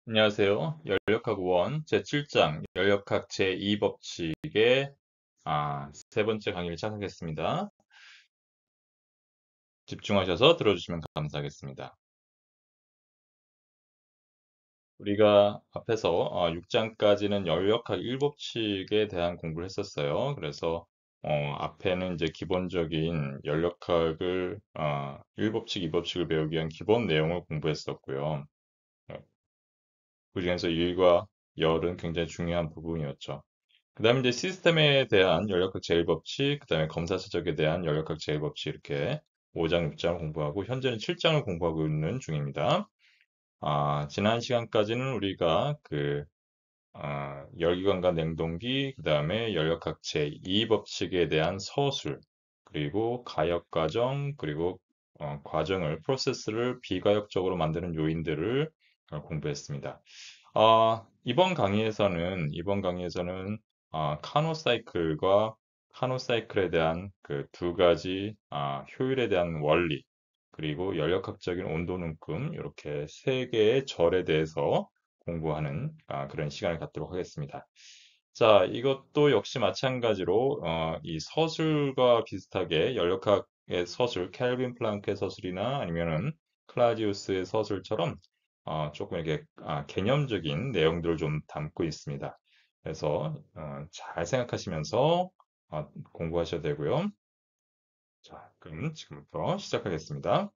안녕하세요. 열역학 1 제7장 열역학 제2법칙의 세 번째 강의를 시작하겠습니다. 집중하셔서 들어주시면 감사하겠습니다. 우리가 앞에서 6장까지는 열역학 1법칙에 대한 공부를 했었어요. 그래서 앞에는 이제 기본적인 열역학을 1법칙, 2법칙을 배우기 위한 기본 내용을 공부했었고요. 그중에서 일과 열은 굉장히 중요한 부분이었죠. 그 다음에 이제 시스템에 대한 연력학 제일법칙, 그 다음에 검사세적에 대한 연력학 제일법칙 이렇게 5장, 6장을 공부하고 현재는 7장을 공부하고 있는 중입니다. 지난 시간까지는 우리가 열기관과 냉동기, 그 다음에 연력학 제2법칙에 대한 서술, 그리고 가역과정, 그리고 과정을, 프로세스를 비가역적으로 만드는 요인들을 공부했습니다. 이번 강의에서는 카노 사이클과 카노 사이클에 대한 그 두 가지 효율에 대한 원리, 그리고 연력학적인 온도 눈금, 이렇게 세 개의 절에 대해서 공부하는 그런 시간을 갖도록 하겠습니다. 자, 이것도 역시 마찬가지로 이 서술과 비슷하게 연력학의 서술, 켈빈 플랑크의 서술이나 아니면은 클라우디우스의 서술처럼 조금 이렇게 개념적인 내용들을 좀 담고 있습니다. 그래서 잘 생각하시면서 공부하셔야 되고요. 자, 그럼 지금부터 시작하겠습니다.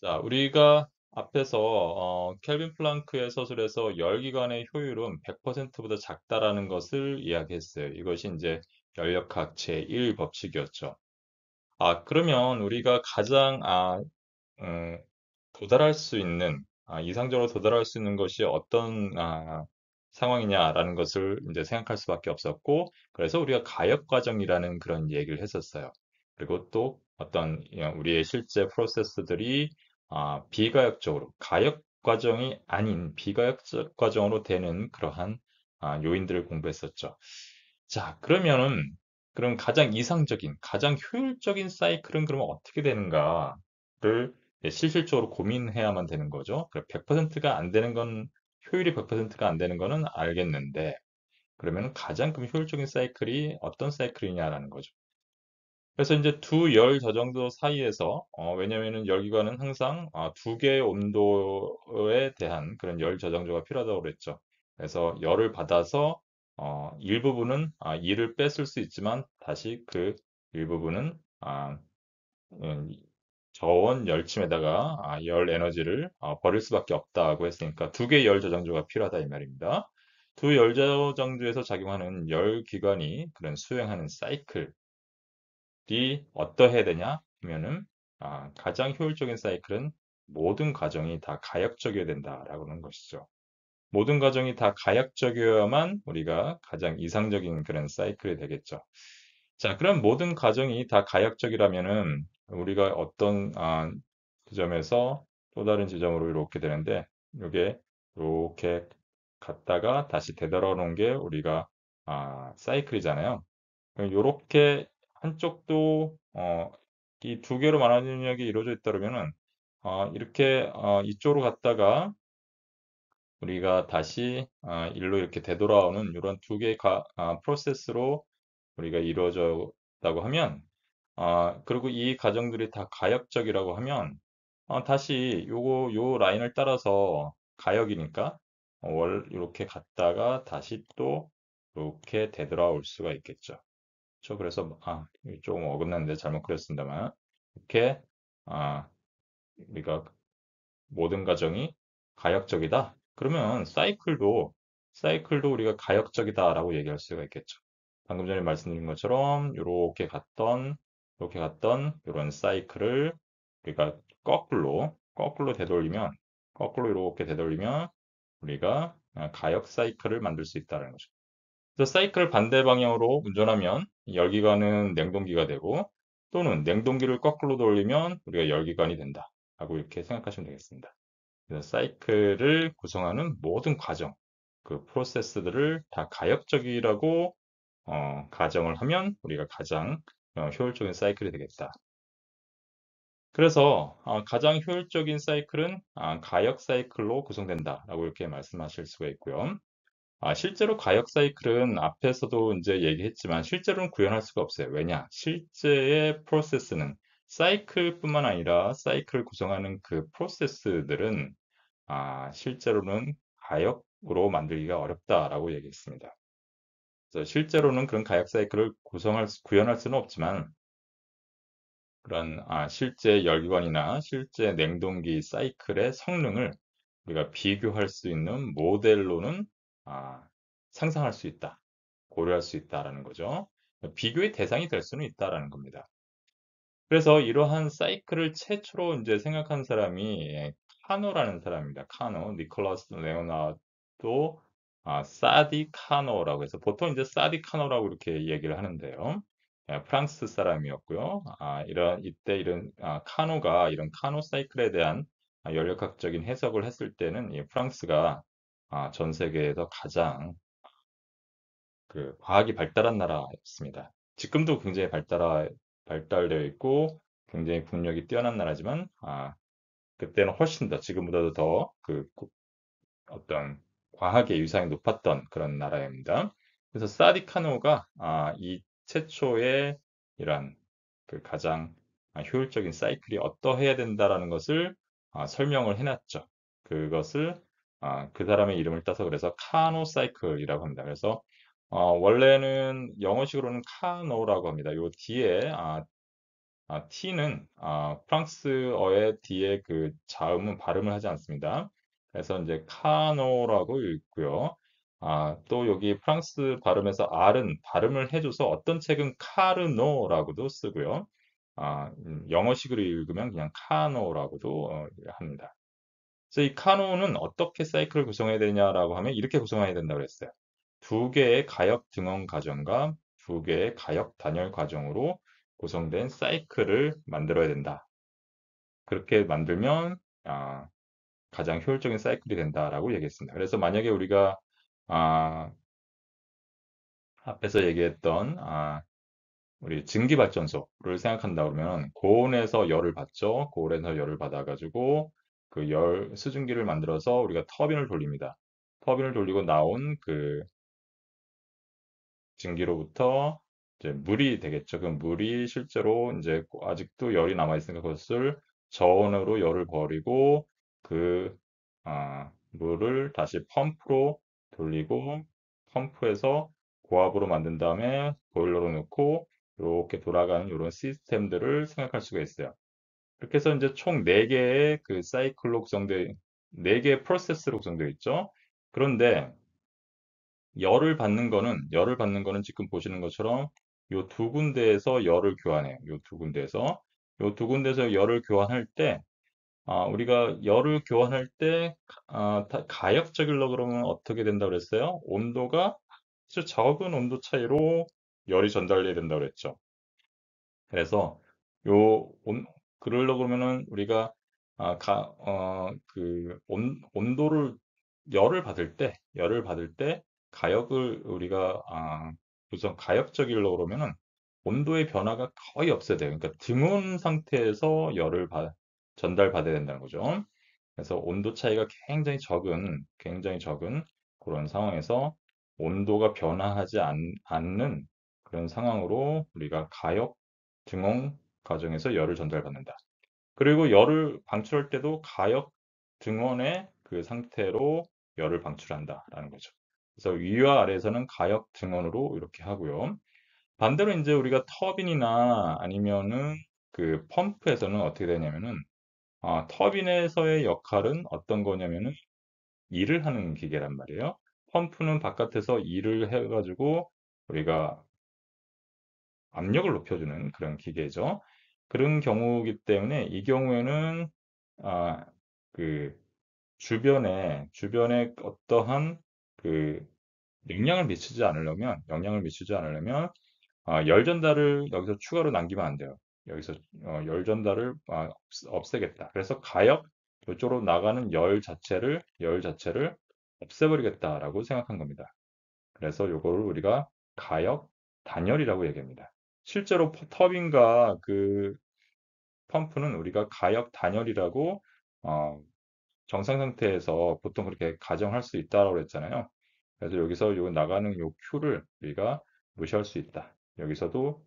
자, 우리가 앞에서 켈빈 플랑크의 서술에서 열기관의 효율은 100%보다 작다라는 것을 이야기했어요. 이것이 이제 열역학 제1 법칙이었죠. 그러면 우리가 가장 음, 도달할 수 있는, 이상적으로 도달할 수 있는 것이 어떤 상황이냐라는 것을 이제 생각할 수밖에 없었고, 그래서 우리가 가역 과정이라는 그런 얘기를 했었어요. 그리고 또 어떤 우리의 실제 프로세스들이 비가역적으로, 가역 과정이 아닌 비가역 과정으로 되는 그러한 요인들을 공부했었죠. 자, 그럼 가장 이상적인, 가장 효율적인 사이클은 그러면 어떻게 되는가를 실질적으로 고민해야만 되는 거죠. 100%가 안 되는 건, 효율이 100%가 안 되는 거는 알겠는데, 그러면 가장 그럼 효율적인 사이클이 어떤 사이클이냐라는 거죠. 그래서 이제 두 열 저정도 사이에서, 왜냐면은 열기관은 항상 두 개의 온도에 대한 그런 열 저장소가 필요하다고 그랬죠. 그래서 열을 받아서, 일부분은 이를 뺐을 수 있지만, 다시 그 일부분은 음, 저온 열침에다가 열 에너지를 버릴 수밖에 없다고 했으니까 두 개의 열 저장소가 필요하다 이 말입니다. 두 열 저장소에서 작용하는 열 기관이 그런 수행하는 사이클이 어떠해야 되냐 하면은 가장 효율적인 사이클은 모든 과정이 다 가역적이어야 된다라고 하는 것이죠. 모든 과정이 다 가역적이어야만 우리가 가장 이상적인 그런 사이클이 되겠죠. 자, 그럼 모든 과정이 다 가역적이라면은 우리가 어떤 지점에서 또 다른 지점으로 이렇게 되는데 이게 이렇게 갔다가 다시 되돌아오는 게 우리가 사이클이잖아요. 이렇게 한쪽도 이 두 개로 만화 능력이 이루어져 있다 그러면은 이렇게 이쪽으로 갔다가 우리가 다시 일로 이렇게 되돌아오는 이런 두 개의 프로세스로 우리가 이루어졌다고 하면 그리고 이 과정들이 다 가역적이라고 하면 다시 요 라인을 따라서 가역이니까 이렇게 갔다가 다시 또 이렇게 되돌아올 수가 있겠죠. 그래서 조금 어긋났는데 잘못 그렸습니다만 이렇게 아, 우리가 모든 과정이 가역적이다. 그러면 사이클도 우리가 가역적이다라고 얘기할 수가 있겠죠. 방금 전에 말씀드린 것처럼 이렇게 갔던 이런 사이클을 우리가 거꾸로 이렇게 되돌리면 우리가 가역 사이클을 만들 수 있다는 거죠. 그래서 사이클을 반대 방향으로 운전하면 열기관은 냉동기가 되고 또는 냉동기를 거꾸로 돌리면 우리가 열기관이 된다. 라고 이렇게 생각하시면 되겠습니다. 그래서 사이클을 구성하는 모든 과정, 그 프로세스들을 다 가역적이라고 가정을 하면 우리가 가장 효율적인 사이클이 되겠다. 그래서 가장 효율적인 사이클은 가역 사이클로 구성된다라고 이렇게 말씀하실 수가 있고요. 실제로 가역 사이클은 앞에서도 이제 얘기했지만 실제로는 구현할 수가 없어요. 왜냐? 실제의 프로세스는 사이클뿐만 아니라 사이클을 구성하는 그 프로세스들은 실제로는 가역으로 만들기가 어렵다라고 얘기했습니다. 그래서 실제로는 그런 가역 사이클을 구현할 수는 없지만 그런 실제 열기관이나 실제 냉동기 사이클의 성능을 우리가 비교할 수 있는 모델로는 아, 상상할 수 있다, 고려할 수 있다라는 거죠. 비교의 대상이 될 수는 있다라는 겁니다. 그래서 이러한 사이클을 최초로 이제 생각한 사람이 카노라는 사람입니다. 카노, 니콜라스 레오나르도 사디 카노라고 해서 보통 이제 사디 카노라고 이렇게 얘기를 하는데요. 프랑스 사람이었고요. 이때 이런 카노가 이런 카노 사이클에 대한 연력학적인 해석을 했을 때는 이 프랑스가 전 세계에서 가장 그 과학이 발달한 나라였습니다. 지금도 굉장히 발달되어 있고 굉장히 국력이 뛰어난 나라지만 그때는 훨씬 더 지금보다도 더그 어떤 과학의 위상이 높았던 그런 나라입니다. 그래서 사디카노가 이 최초의 이런 그 가장 효율적인 사이클이 어떠해야 된다라는 것을 설명을 해놨죠. 그것을 그 사람의 이름을 따서 그래서 카노 사이클이라고 합니다. 그래서 원래는 영어식으로는 카노라고 합니다. 요 뒤에 T는 프랑스어의 뒤에 그 자음은 발음을 하지 않습니다. 그래서 이제 카노라고 읽고요. 또 여기 프랑스 발음에서 R은 발음을 해줘서 어떤 책은 카르노라고도 쓰고요. 영어식으로 읽으면 그냥 카노라고도 합니다. 그래서 이 카노는 어떻게 사이클을 구성해야 되냐라고 하면 이렇게 구성해야 된다고 했어요. 두 개의 가역 등원 과정과 두 개의 가역 단열 과정으로 구성된 사이클을 만들어야 된다. 그렇게 만들면 가장 효율적인 사이클이 된다라고 얘기했습니다. 그래서 만약에 우리가 아, 앞에서 얘기했던 우리 증기발전소를 생각한다 그러면 고온에서 열을 받죠. 고온에서 열을 받아가지고 그 열 수증기를 만들어서 우리가 터빈을 돌립니다. 터빈을 돌리고 나온 그 증기로부터 이제 물이 되겠죠. 그 물이 실제로 이제 아직도 열이 남아 있으니까 그것을 저온으로 열을 버리고 그 물을 다시 펌프로 돌리고 펌프에서 고압으로 만든 다음에 보일러로 넣고 이렇게 돌아가는 이런 시스템들을 생각할 수가 있어요. 그렇게 해서 이제 총 4개의 그 사이클로 구성된 4개의 프로세스로 구성되어 있죠. 그런데 열을 받는 거는 지금 보시는 것처럼 요 두 군데에서 열을 교환해요. 요 두 군데에서. 요 두 군데에서 열을 교환할 때, 우리가 열을 교환할 때, 가역적이려고 그러면 어떻게 된다고 그랬어요? 온도가 아주 적은 온도 차이로 열이 전달돼야 된다고 그랬죠. 그래서 요 그러려고 그러면은 우리가 온도를 열을 받을 때 가역을 우리가 우선 가역적이려고 그러면은 온도의 변화가 거의 없어야 돼요. 그러니까 등온 상태에서 전달받아야 된다는 거죠. 그래서 온도 차이가 굉장히 적은 그런 상황에서 온도가 변화하지 않는 그런 상황으로 우리가 가역 등온 과정에서 열을 전달받는다. 그리고 열을 방출할 때도 가역 등원의 그 상태로 열을 방출한다라는 거죠. 그래서 위와 아래에서는 가역 등원으로 이렇게 하고요. 반대로 이제 우리가 터빈이나 아니면은 그 펌프에서는 어떻게 되냐면은 터빈에서의 역할은 어떤 거냐면은 일을 하는 기계란 말이에요. 펌프는 바깥에서 일을 해가지고 우리가 압력을 높여주는 그런 기계죠. 그런 경우이기 때문에 이 경우에는 아, 그 주변에 어떠한 그 영향을 미치지 않으려면 열 전달을 여기서 추가로 남기면 안 돼요. 여기서 열 전달을 없애겠다. 그래서 가역 이쪽으로 나가는 열 자체를 없애버리겠다라고 생각한 겁니다. 그래서 요거를 우리가 가역 단열이라고 얘기합니다. 실제로 터빈과 그 펌프는 우리가 가역 단열이라고 어, 정상 상태에서 보통 그렇게 가정할 수 있다고 했잖아요. 그래서 여기서 요 나가는 요 Q를 우리가 무시할 수 있다. 여기서도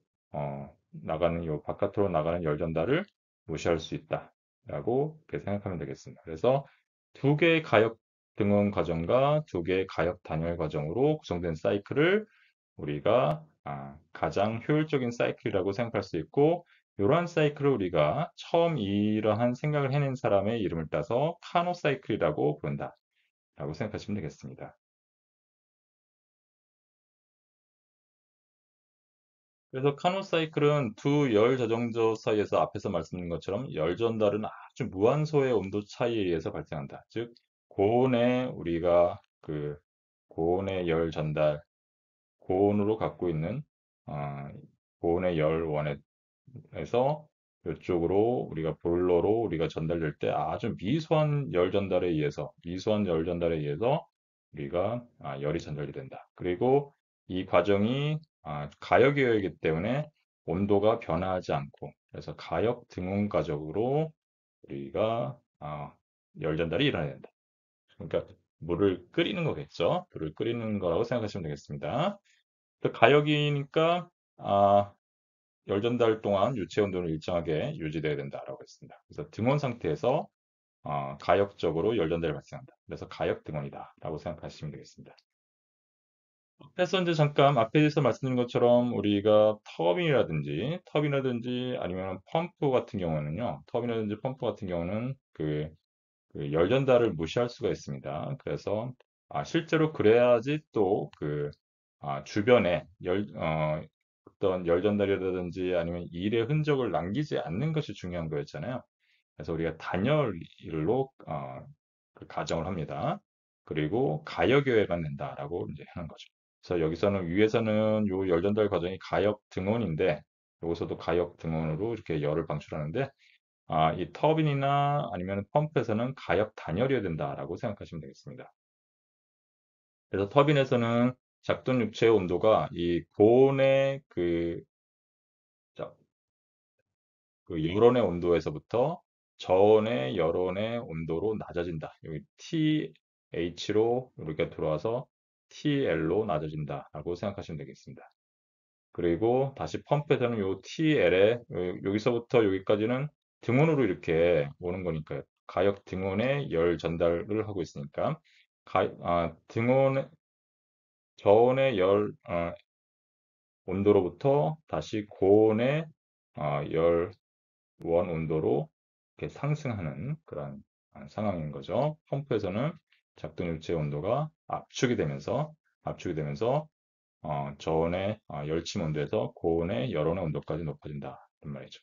나가는 요 바깥으로 나가는 열 전달을 무시할 수 있다. 라고 이렇게 생각하면 되겠습니다. 그래서 두 개의 가역 등원 과정과 두 개의 가역 단열 과정으로 구성된 사이클을 우리가 가장 효율적인 사이클이라고 생각할 수 있고, 이러한 사이클을 우리가 처음 이러한 생각을 해낸 사람의 이름을 따서 카노 사이클이라고 부른다 라고 생각하시면 되겠습니다. 그래서 카노 사이클은 두 열 저정저 사이에서 앞에서 말씀드린 것처럼 열 전달은 아주 무한소의 온도 차이에 의해서 발생한다. 즉 고온의 우리가 고온의 열 전달, 고온으로 갖고 있는 어, 고온의 열원에서 이쪽으로 우리가 보일러로 우리가 전달될 때 아주 미수한 열 전달에 의해서 우리가 열이 전달이 된다. 그리고 이 과정이 가역이기 때문에 온도가 변화하지 않고, 그래서 가역 등온 가적으로 우리가 열 전달이 일어나야 된다. 그러니까 물을 끓이는 거겠죠. 물을 끓이는 거라고 생각하시면 되겠습니다. 또 가역이니까 열 전달 동안 유체 온도는 일정하게 유지돼야 된다라고 했습니다. 그래서 등온 상태에서 가역적으로 열 전달이 발생한다. 그래서 가역 등온이다라고 생각하시면 되겠습니다. 앞에서 이제 잠깐 앞에서 말씀드린 것처럼 우리가 터빈이라든지 아니면 펌프 같은 경우는요. 터빈이라든지 펌프 같은 경우는 열 전달을 무시할 수가 있습니다. 그래서 실제로 그래야지 또 주변에 어떤 열 전달이라든지 아니면 일의 흔적을 남기지 않는 것이 중요한 거였잖아요. 그래서 우리가 단열로 가정을 합니다. 그리고 가역여해가 된다라고 이제 하는 거죠. 그래서 여기서는 위에서는 요 열 전달 과정이 가역 등온인데 여기서도 가역 등온으로 이렇게 열을 방출하는데 이 터빈이나 아니면 펌프에서는 가역 단열이어야 된다라고 생각하시면 되겠습니다. 그래서 터빈에서는 작동 육체의 온도가 이 고온의 자, 열온의 온도에서부터 저온의 열온의 온도로 낮아진다. 여기 TH로 이렇게 들어와서 TL로 낮아진다라고 생각하시면 되겠습니다. 그리고 다시 펌프에서는 요 TL에 여기서부터 여기까지는 등온으로 이렇게 오는 거니까요. 가역 등온에 열 전달을 하고 있으니까 등온 저온의 온도로부터 다시 고온의 열 원 온도로 이렇게 상승하는 그런 상황인 거죠. 펌프에서는 작동 유체 온도가 압축이 되면서 저온의 열침 온도에서 고온의 열온의 온도까지 높아진다. 이런 말이죠.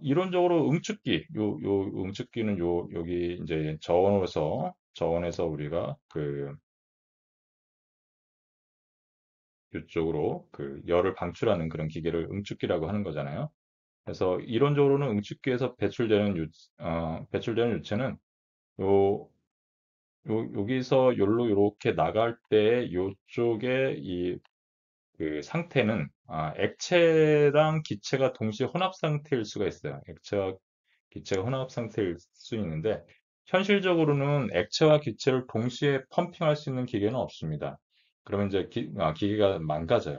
이론적으로 응축기는 여기 이제 저온에서 우리가 이쪽으로 열을 방출하는 그런 기계를 응축기라고 하는 거잖아요. 그래서 이론적으로는 응축기에서 배출되는 유체는 요, 여기서 요로 이렇게 나갈 때 요쪽에 상태는 액체랑 기체가 동시에 혼합 상태일 수가 있어요. 액체와 기체가 혼합 상태일 수 있는데 현실적으로는 액체와 기체를 동시에 펌핑할 수 있는 기계는 없습니다. 그러면 이제 기계가 망가져요.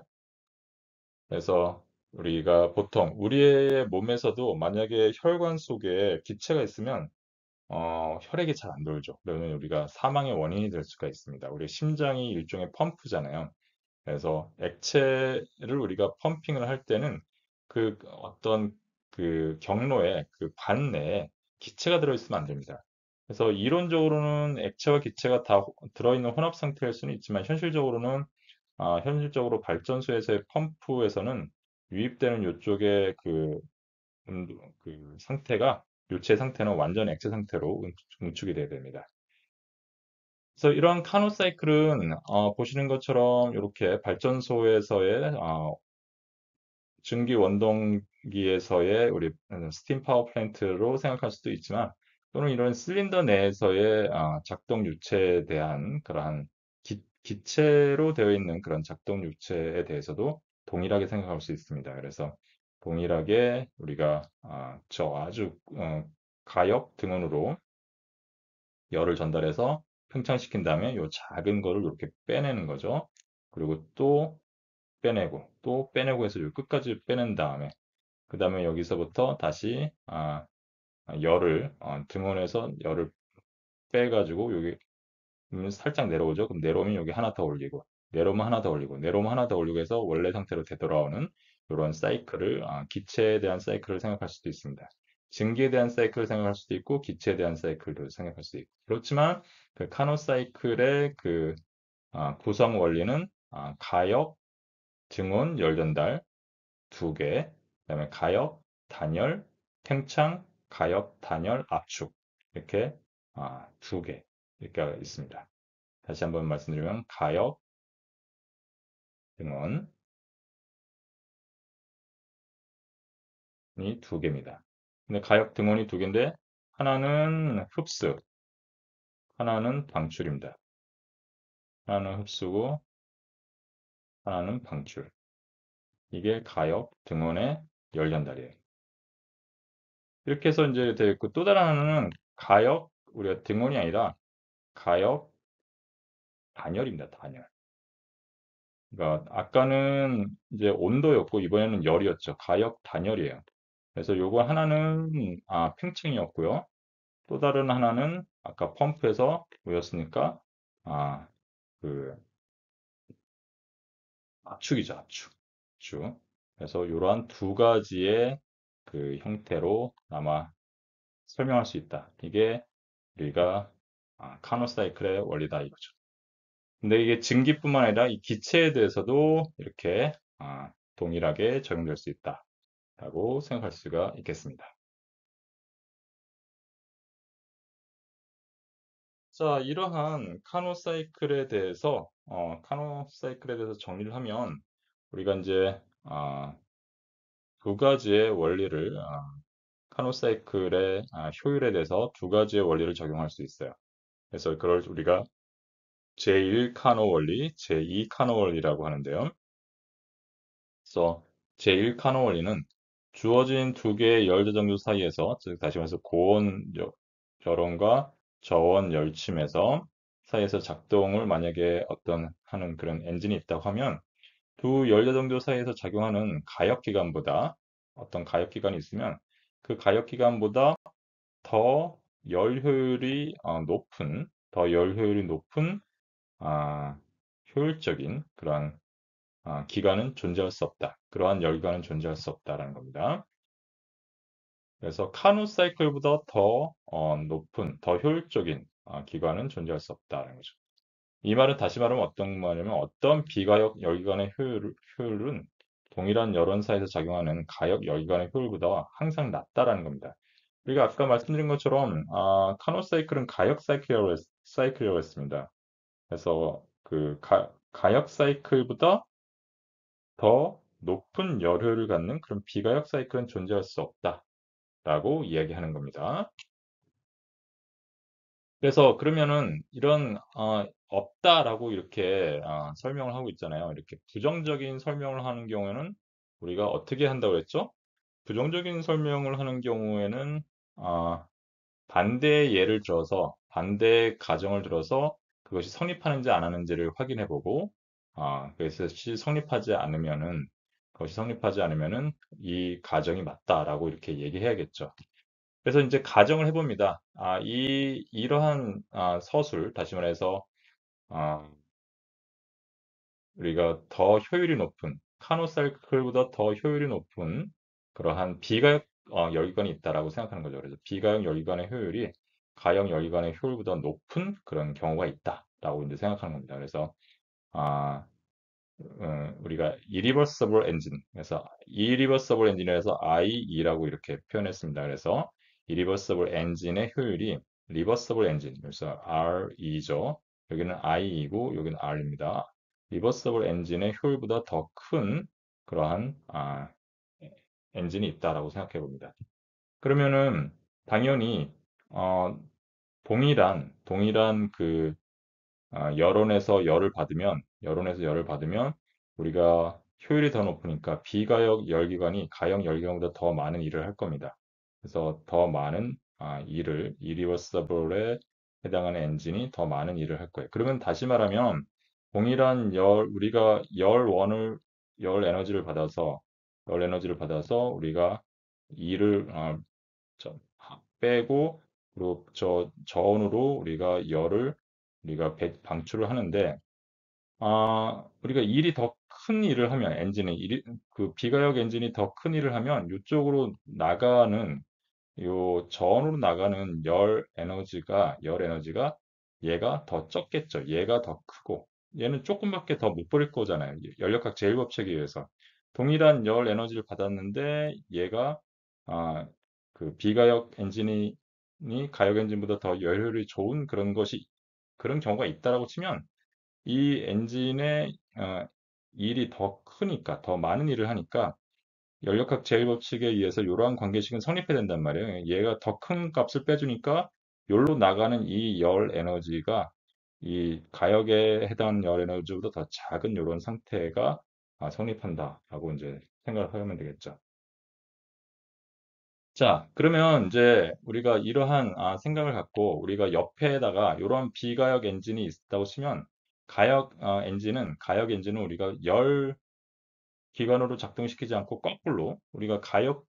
그래서 우리가 보통 우리의 몸에서도 만약에 혈관 속에 기체가 있으면 혈액이 잘 안 돌죠. 그러면 우리가 사망의 원인이 될 수가 있습니다. 우리 심장이 일종의 펌프잖아요. 그래서 액체를 우리가 펌핑을 할 때는 어떤 경로에 관 내에 기체가 들어있으면 안 됩니다. 그래서 이론적으로는 액체와 기체가 다 들어있는 혼합 상태일 수는 있지만 현실적으로 발전소에서의 펌프에서는 유입되는 이쪽에 상태가 요체 상태는 완전 액체 상태로 응축이 돼야 됩니다. 그래서 이런 카노 사이클은 보시는 것처럼 이렇게 발전소에서의 증기 원동기에서의 우리 스팀 파워 플랜트로 생각할 수도 있지만 또는 이런 실린더 내에서의 작동 유체에 대한 그러한 기체로 되어 있는 그런 작동 유체에 대해서도 동일하게 생각할 수 있습니다. 그래서 동일하게 우리가 저 아주 가역 등원으로 열을 전달해서 팽창시킨 다음에 요 작은 거를 이렇게 빼내는 거죠. 그리고 또 빼내고 또 빼내고 해서 요 끝까지 빼낸 다음에 그 다음에 여기서부터 다시 열을 등원해서 열을 빼가지고 여기 살짝 내려오죠. 그럼 내려오면 여기 하나 더 올리고 내려오면 하나 더 올리고 내려오면 하나 더 올리고 해서 원래 상태로 되돌아오는 이런 사이클을 기체에 대한 사이클을 생각할 수도 있습니다. 증기에 대한 사이클을 생각할 수도 있고 기체에 대한 사이클을 생각할 수도 있고 그렇지만 그 카노 사이클의 그 구성 원리는 가역, 증온, 열 전달 두 개, 그다음에 가역, 단열, 팽창, 가역, 단열, 압축 이렇게 두 개 이렇게 있습니다. 다시 한번 말씀드리면 가역, 등원이 두 개입니다. 근데 가역 등원이 두 개인데 하나는 흡수, 하나는 방출입니다. 하나는 흡수고 하나는 방출. 이게 가역 등원의 열 전달이에요. 이렇게 해서 이제 되고 또 다른 하나는 가역 우리가 등원이 아니라 가역 단열입니다. 단열. 그러니까 아까는 이제 온도였고 이번에는 열이었죠. 가역 단열이에요. 그래서 요거 하나는 팽창이었고요. 또 다른 하나는 아까 펌프에서 보였으니까 아, 그 압축이죠, 압축. 압축. 그래서 이러한 두 가지의 그 형태로 아마 설명할 수 있다. 이게 우리가 카노 사이클의 원리다 이거죠. 근데 이게 증기뿐만 아니라 이 기체에 대해서도 이렇게 동일하게 적용될 수 있다라고 생각할 수가 있겠습니다. 자, 이러한 카노 사이클에 대해서 정리를 하면 우리가 이제 두 가지의 원리를 카노 사이클의 효율에 대해서 두 가지의 원리를 적용할 수 있어요. 그래서 그걸 우리가 제1 카노 원리, 제2 카노 원리라고 하는데요. 그래서 제1 카노 원리는 주어진 두 개의 열 저장소 사이에서, 즉 다시 말해서 고온 결혼과 저온 열침에서 사이에서 작동을 만약에 어떤 하는 그런 엔진이 있다고 하면 두 열 저장소 사이에서 작용하는 가역 기관보다 어떤 가역 기관이 있으면 그 가역 기관보다 더 열 효율이 높은 더 열 효율이 높은 아, 효율적인 그러한 기관은 존재할 수 없다. 그러한 열기관은 존재할 수 없다라는 겁니다. 그래서 카누 사이클보다 더 높은, 더 효율적인 기관은 존재할 수 없다는 거죠. 이 말은 다시 말하면 어떤 말이냐면 어떤 비가역 열기관의 효율은 동일한 열원사에서 작용하는 가역 열기관의 효율보다 항상 낮다라는 겁니다. 우리가 아까 말씀드린 것처럼 카노 사이클은 가역 사이클이라고 했습니다. 그래서 그 가역 사이클보다 더 높은 열효를 갖는 그런 비가역 사이클은 존재할 수 없다라고 이야기하는 겁니다. 그래서 그러면은 이런 없다라고 이렇게 설명을 하고 있잖아요. 이렇게 부정적인 설명을 하는 경우에는 우리가 어떻게 한다고 했죠? 부정적인 설명을 하는 경우에는 아, 반대의 예를 들어서 반대의 가정을 들어서 그것이 성립하는지 안 하는지를 확인해 보고 그것이 성립하지 않으면은 그것이 성립하지 않으면은 이 가정이 맞다라고 이렇게 얘기해야겠죠. 그래서 이제 가정을 해봅니다. 이러한 서술, 다시 말해서 아, 우리가 더 효율이 높은 카노사이클보다 더 효율이 높은 그러한 비가역 열기관이 있다라고 생각하는 거죠. 그래서 비가역 열기관의 효율이 가역 열기관의 효율보다 높은 그런 경우가 있다라고 이제 생각하는 겁니다. 그래서 아, 우리가 irreversible engine, 그래서 irreversible engine에서 IE라고 이렇게 표현했습니다. 그래서 irreversible engine의 효율이 reversible engine, 그래서 RE죠. 여기는 I이고 여기는 R입니다. reversible engine의 효율보다 더 큰 그러한 엔진이 있다라고 생각해 봅니다. 그러면은 당연히 어, 동일한 그 여론에서 열을 받으면 우리가 효율이 더 높으니까 비가역 열기관이 가역 열기관보다 더 많은 일을 할 겁니다. 그래서 더 많은 일을 irreversible에 해당하는 엔진이 더 많은 일을 할 거예요. 그러면 다시 말하면 동일한 우리가 열 에너지를 받아서 우리가 일을 빼고 그리고 저온으로 우리가 열을 방출을 하는데 우리가 일이 더 큰 일을 하면 그 비가역 엔진이 더 큰 일을 하면 이쪽으로 나가는 요 저온으로 나가는 열 에너지가 얘가 더 적겠죠. 얘가 더 크고 얘는 조금밖에 더 못 버릴 거잖아요. 연력학 제1법칙에 의해서 동일한 열 에너지를 받았는데 얘가 아, 그 비가역 엔진이 가역 엔진보다 더 열효율이 좋은 그런 경우가 있다라고 치면 이 엔진의 일이 더 크니까 더 많은 일을 하니까 연력학 제일법칙에 의해서 이러한 관계식은 성립해야 된단 말이에요. 얘가 더 큰 값을 빼주니까 여기로 나가는 이 열 에너지가 이 가역에 해당하는 열 에너지보다 더 작은 이런 상태가 성립한다라고 이제 생각을 하면 되겠죠. 자, 그러면 이제 우리가 이러한 생각을 갖고 우리가 옆에다가 이런 비가역 엔진이 있다고 치면 가역 엔진은 우리가 열 기관으로 작동시키지 않고 거꾸로 우리가 가역의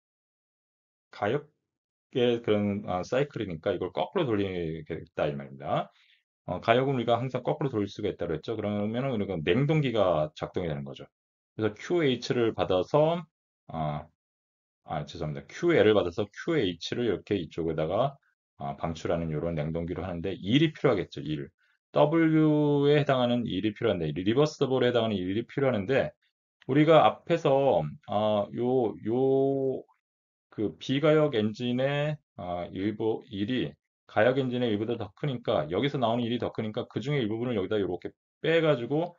그런 사이클이니까 이걸 거꾸로 돌리겠다 이 말입니다. 가역은 우리가 항상 거꾸로 돌릴 수가 있다고 했죠. 그러면은 우리가 냉동기가 작동이 되는 거죠. 그래서 QH를 받아서 어, 죄송합니다. QL을 받아서 QH를 이렇게 이쪽에다가 방출하는 이런 냉동기로 하는데 일이 필요하겠죠. 일. W에 해당하는 일이 필요한데 리버서블에 해당하는 일이 필요하는데 우리가 앞에서 그 비가역 엔진의 일부 일이 가역 엔진의 일보다 더 크니까 여기서 나오는 일이 더 크니까 그 중에 일부분을 여기다 이렇게 빼가지고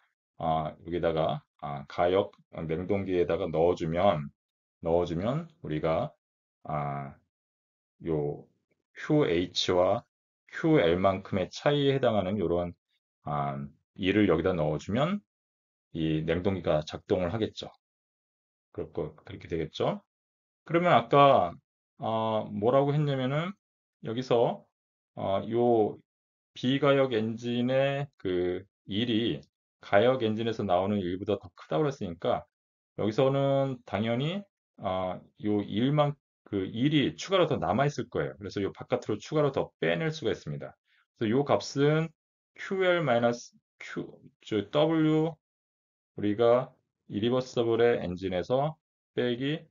여기다가 가역 냉동기에다가 넣어주면 우리가 아, 요 QH와 QL만큼의 차이에 해당하는 이런 일을 여기다 넣어주면 이 냉동기가 작동을 하겠죠. 그렇게 되겠죠. 그러면 아까 뭐라고 했냐면은 여기서 요 비가역 엔진의 그 일이 가역 엔진에서 나오는 일보다 더 크다고 그랬으니까 여기서는 당연히 요 일만 그 일이 추가로 더 남아 있을 거예요. 그래서 요 바깥으로 추가로 더 빼낼 수가 있습니다. 그래서 요 값은 W 우리가 이리버서블의 엔진에서 빼기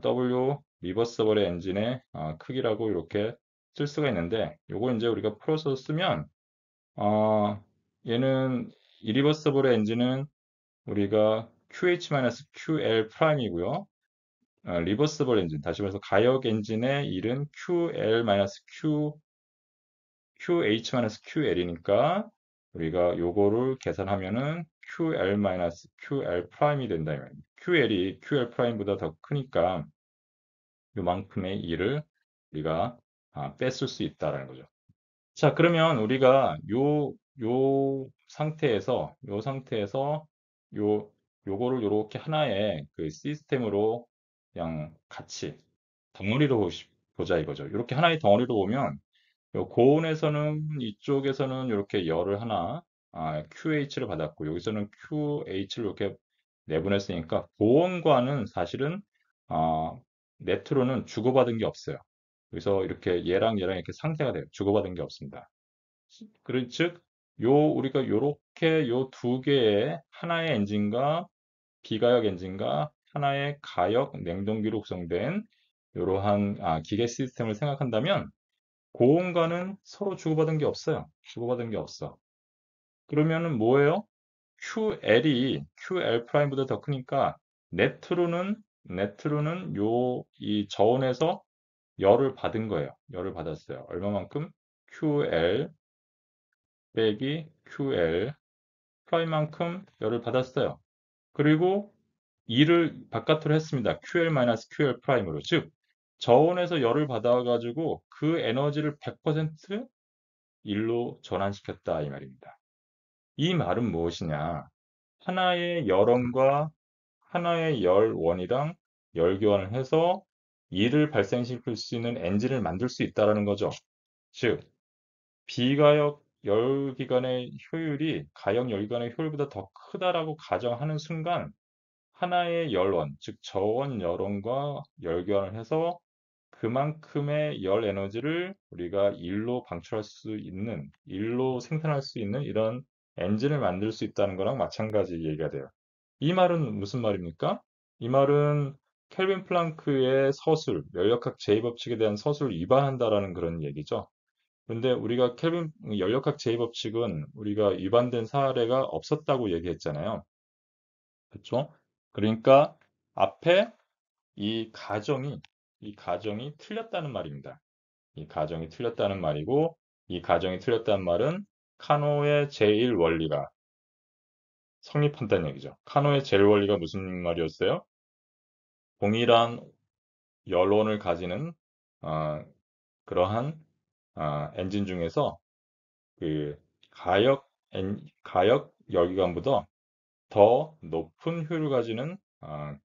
W 리버서블의 엔진의 크기라고 이렇게 쓸 수가 있는데 요거 이제 우리가 풀어서 쓰면 얘는 이리버서블의 엔진은 우리가 QH-QL 프라임이고요. 리버서블 엔진 다시 말해서 가역 엔진의 일은 QH-QL이니까 우리가 요거를 계산하면은 QL-QL 프라임이 된다. QL이 QL 프라임보다 더 크니까 요만큼의 일을 우리가 뺐을 수 있다라는 거죠. 자, 그러면 우리가 요 상태에서 요 요거를 요렇게 하나의 그 시스템으로 그냥 같이 덩어리로 보자 이거죠. 이렇게 하나의 덩어리로 보면 요 고온에서는 이쪽에서는 이렇게 열을 하나 QH를 받았고 여기서는 QH를 이렇게 내보냈으니까 고온과는 사실은 아, 네트로는 주고받은 게 없어요. 그래서 이렇게 얘랑 이렇게 상태가 돼요. 주고받은 게 없습니다. 그런 즉, 우리가 요렇게 요 두 개의 하나의 엔진과 비가역 엔진과 하나의 가역 냉동기로 구성된 이러한 기계 시스템을 생각한다면 고온과는 서로 주고받은 게 없어요. 주고받은 게 없어. 그러면은 뭐예요? QL 프라임보다 더 크니까 네트로는 이 저온에서 열을 받은 거예요. 열을 받았어요. 얼마만큼? QL 빼기 QL 프라임만큼 열을 받았어요. 그리고 이를 바깥으로 했습니다. QL-QL 프라임으로. 즉, 저온에서 열을 받아가지고 그 에너지를 100% 일로 전환시켰다 이 말입니다. 이 말은 무엇이냐? 하나의 열원과 하나의 열원이랑 열교환을 해서 일을 발생시킬 수 있는 엔진을 만들 수 있다라는 거죠. 즉, 비가역 열기관의 효율이 가역 열기관의 효율보다 더 크다라고 가정하는 순간 하나의 열원, 즉 저원 열원과 열교환을 해서 그만큼의 열 에너지를 우리가 일로 방출할 수 있는, 일로 생산할 수 있는 이런 엔진을 만들 수 있다는 거랑 마찬가지 얘기가 돼요. 이 말은 무슨 말입니까? 이 말은 켈빈 플랑크의 서술, 열역학 제2법칙에 대한 서술을 위반한다라는 그런 얘기죠. 근데 우리가 켈빈 열역학 제2법칙은 우리가 위반된 사례가 없었다고 얘기했잖아요. 그렇죠? 그러니까 앞에 이 가정이 이 가정이 틀렸다는 말입니다. 이 가정이 틀렸다는 말이고 이 가정이 틀렸다는 말은 카노의 제1 원리가 성립한다는 얘기죠. 카노의 제1 원리가 무슨 말이었어요? 동일한 연론을 가지는 어, 그러한 엔진 중에서 그 가역 열기관보다 더 높은 효율을 가지는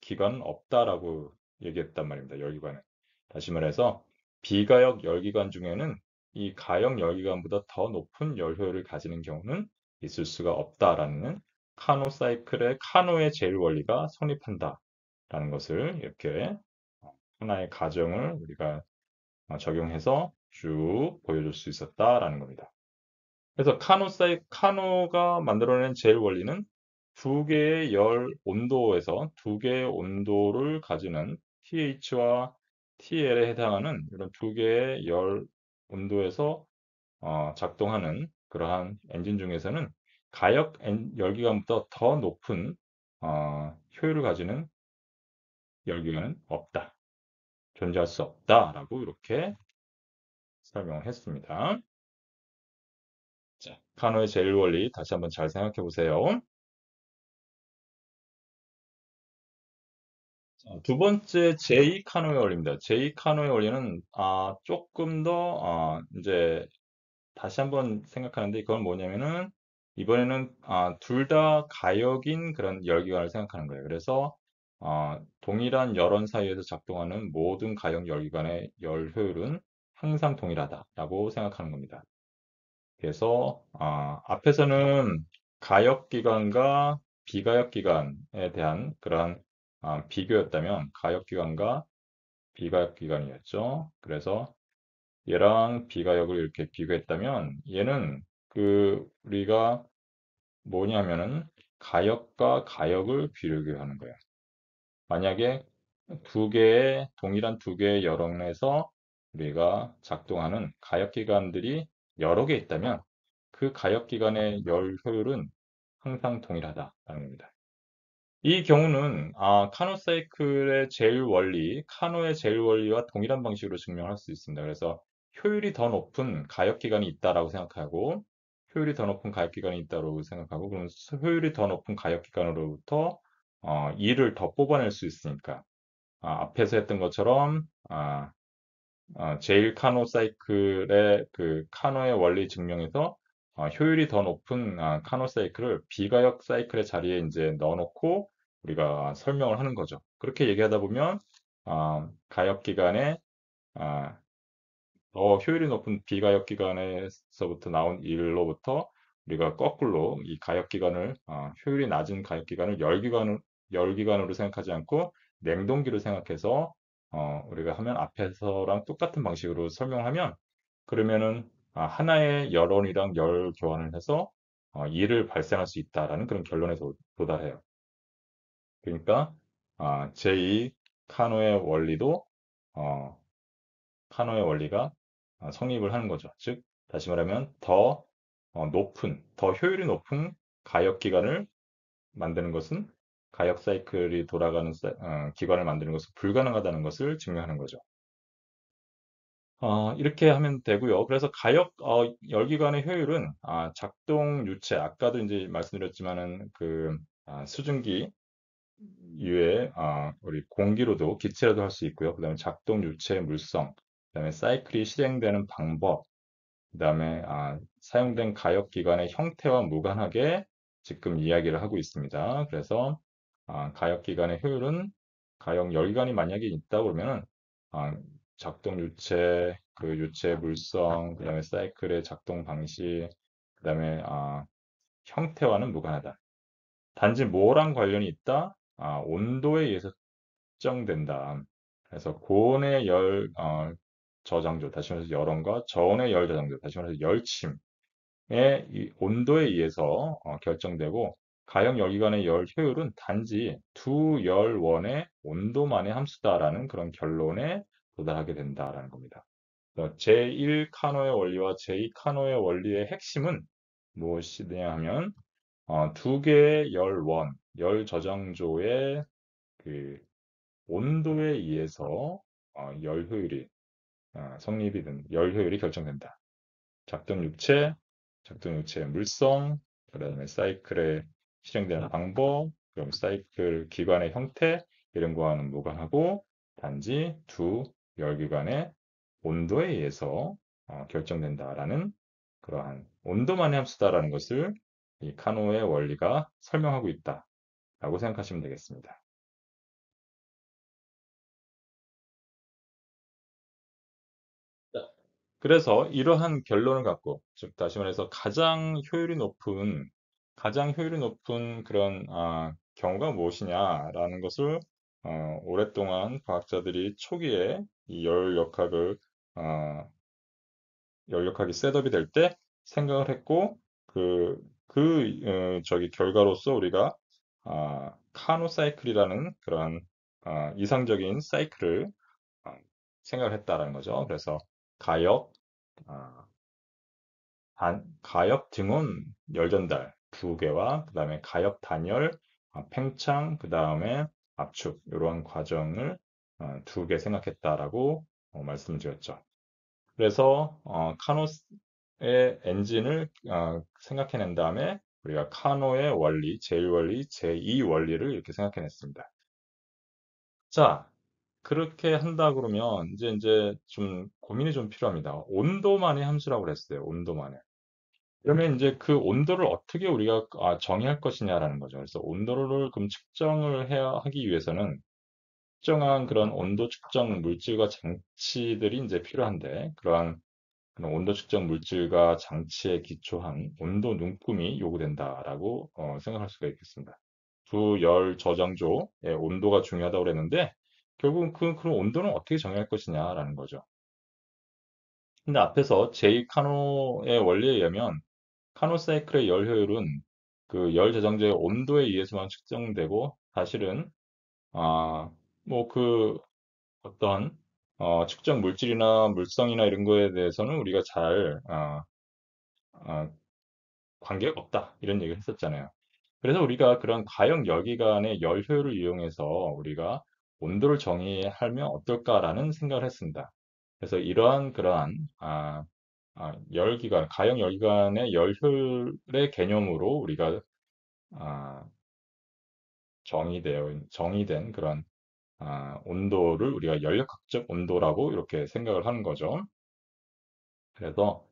기관은 없다라고 얘기했단 말입니다. 열기관은. 다시 말해서 비가역 열기관 중에는 이 가역 열기관보다 더 높은 열 효율을 가지는 경우는 있을 수가 없다라는 카노 사이클의 카노의 제일 원리가 성립한다라는 것을 이렇게 하나의 가정을 우리가 적용해서 쭉 보여줄 수 있었다라는 겁니다. 그래서 카노가 만들어낸 제일 원리는 두 개의 열 온도에서 두 개의 온도를 가지는 TH와 TL에 해당하는 이런 두 개의 열 온도에서 작동하는 그러한 엔진 중에서는 열기관보다 더 높은 효율을 가지는 열기관은 없다. 존재할 수 없다라고 이렇게 설명을 했습니다. 자, 카노의 제일 원리 다시 한번 잘 생각해 보세요. 두 번째 제2 카노의 원리입니다. 제2 카노의 원리는 조금 더 이제 다시 한번 생각하는데 그건 뭐냐면은 이번에는 둘 다 가역인 그런 열기관을 생각하는 거예요. 그래서 동일한 열원 사이에서 작동하는 모든 가역 열기관의 열 효율은 항상 동일하다라고 생각하는 겁니다. 그래서 앞에서는 가역기관과 비가역기관에 대한 그러한 비교였다면 가역기관과 비가역기관이었죠. 그래서 얘랑 비가역을 이렇게 비교했다면 얘는 우리가 뭐냐면은 가역과 가역을 비교하는 거예요. 만약에 동일한 두 개의 여론에서 우리가 작동하는 가역기관들이 여러 개 있다면 그 가역기관의 열 효율은 항상 동일하다라는 겁니다. 이 경우는 카노 사이클의 제일 원리, 카노의 제일 원리와 동일한 방식으로 증명할 수 있습니다. 그래서 효율이 더 높은 가역기관이 있다라고 생각하고 효율이 더 높은 가역기관이 있다고 생각하고 그러면 효율이 더 높은 가역기관으로부터 일을 더 뽑아낼 수 있으니까 앞에서 했던 것처럼 제일 카노 사이클의 그 카노의 원리 증명에서 효율이 더 높은 카노 사이클을 비가역 사이클의 자리에 이제 넣어놓고 우리가 설명을 하는 거죠. 그렇게 얘기하다 보면 가역 기간에 아, 더 효율이 높은 비가역 기관에서부터 나온 일로부터 우리가 거꾸로 이 가역 기관을 효율이 낮은 가역 기관을 열기관으로 생각하지 않고 냉동기로 생각해서 우리가 하면 앞에서랑 똑같은 방식으로 설명하면 그러면은 하나의 열원이랑 열 교환을 해서 일을 발생할 수 있다라는 그런 결론에 도달해요. 그러니까 제2 카노의 원리도 어, 카노의 원리가 성립을 하는 거죠. 즉, 다시 말하면 더 효율이 높은 가역 기관을 만드는 것은 가역 사이클이 돌아가는 기관을 만드는 것은 불가능하다는 것을 증명하는 거죠. 이렇게 하면 되고요. 그래서 열기관의 효율은 작동 유체, 아까도 이제 말씀드렸지만은 수증기 이외에 우리 공기로도 기체로도 할 수 있고요. 그다음에 작동 유체의 물성, 그다음에 사이클이 실행되는 방법, 그다음에 사용된 가역 기관의 형태와 무관하게 지금 이야기를 하고 있습니다. 그래서 가역 기관의 효율은 가역 열기관이 만약에 있다 그러면은 아, 작동 유체, 그 유체 물성, 그다음에 사이클의 작동 방식, 그다음에 형태와는 무관하다. 단지 뭐랑 관련이 있다? 온도에 의해서 측정된다. 그래서 고온의 저장조, 다시 말해서 열원과 저온의 열 저장조, 다시 말해서 열침의 이 온도에 의해서 결정되고 가역 열기관의 열 효율은 단지 두 열원의 온도만의 함수다라는 그런 결론에 도달하게 된다라는 겁니다. 제1 카노의 원리와 제2 카노의 원리의 핵심은 무엇이냐 하면 두 개의 열원, 열 저장조의 그 온도에 의해서 열 효율이 성립이 된, 열 효율이 결정된다. 작동 육체, 작동 육체의 물성, 그다음에 사이클의 실행되는 방법, 그럼 사이클 기관의 형태 이런 거와는 무관하고 단지 두 열기관의 온도에 의해서 결정된다라는 그러한 온도만의 함수다라는 것을 이 카노의 원리가 설명하고 있다라고 생각하시면 되겠습니다. 그래서 이러한 결론을 갖고, 즉 다시 말해서 가장 효율이 높은 그런 경우가 무엇이냐라는 것을 오랫동안 과학자들이 초기에 이 어, 열역학이 셋업이 될 때 생각을 했고 저기 결과로서 우리가 카노 사이클이라는 그런 이상적인 사이클을 어, 생각을 했다라는 거죠. 그래서 가역, 아, 가역 증원 열전달 두 개와 그 다음에 가역 단열, 팽창, 그 다음에 압축 이러한 과정을 두 개 생각했다라고 말씀드렸죠. 그래서 카노의 엔진을 생각해낸 다음에 우리가 카노의 원리, 제1원리, 제2원리를 이렇게 생각해냈습니다. 자, 그렇게 한다 그러면 이제 좀 고민이 좀 필요합니다. 온도만의 함수라고 그랬어요. 온도만의. 그러면 이제 그 온도를 어떻게 우리가 정의할 것이냐라는 거죠. 그래서 온도를 그럼 측정을 해야 하기 위해서는 특정한 그런 온도 측정 물질과 장치들이 이제 필요한데 그런 온도 측정 물질과 장치에 기초한 온도 눈금이 요구된다라고 생각할 수가 있겠습니다. 두 열 저장조의 온도가 중요하다고 그랬는데 결국 그런 온도는 어떻게 정의할 것이냐라는 거죠. 근데 앞에서 제이 카노의 원리에 의하면 카노 사이클의 열 효율은 그 열 저장소의 온도에 의해서만 측정되고 사실은 뭐 그 어떤 측정 물질이나 물성이나 이런 거에 대해서는 우리가 잘 아, 관계가 없다 이런 얘기를 했었잖아요. 그래서 우리가 그런 가역 열기관의 열 효율을 이용해서 우리가 온도를 정의하면 어떨까라는 생각을 했습니다. 그래서 그러한 열기관, 가역 열기관의 열 효율의 개념으로 우리가 아, 정의된 그런 온도를 우리가 연력학적 온도라고 이렇게 생각을 하는 거죠. 그래서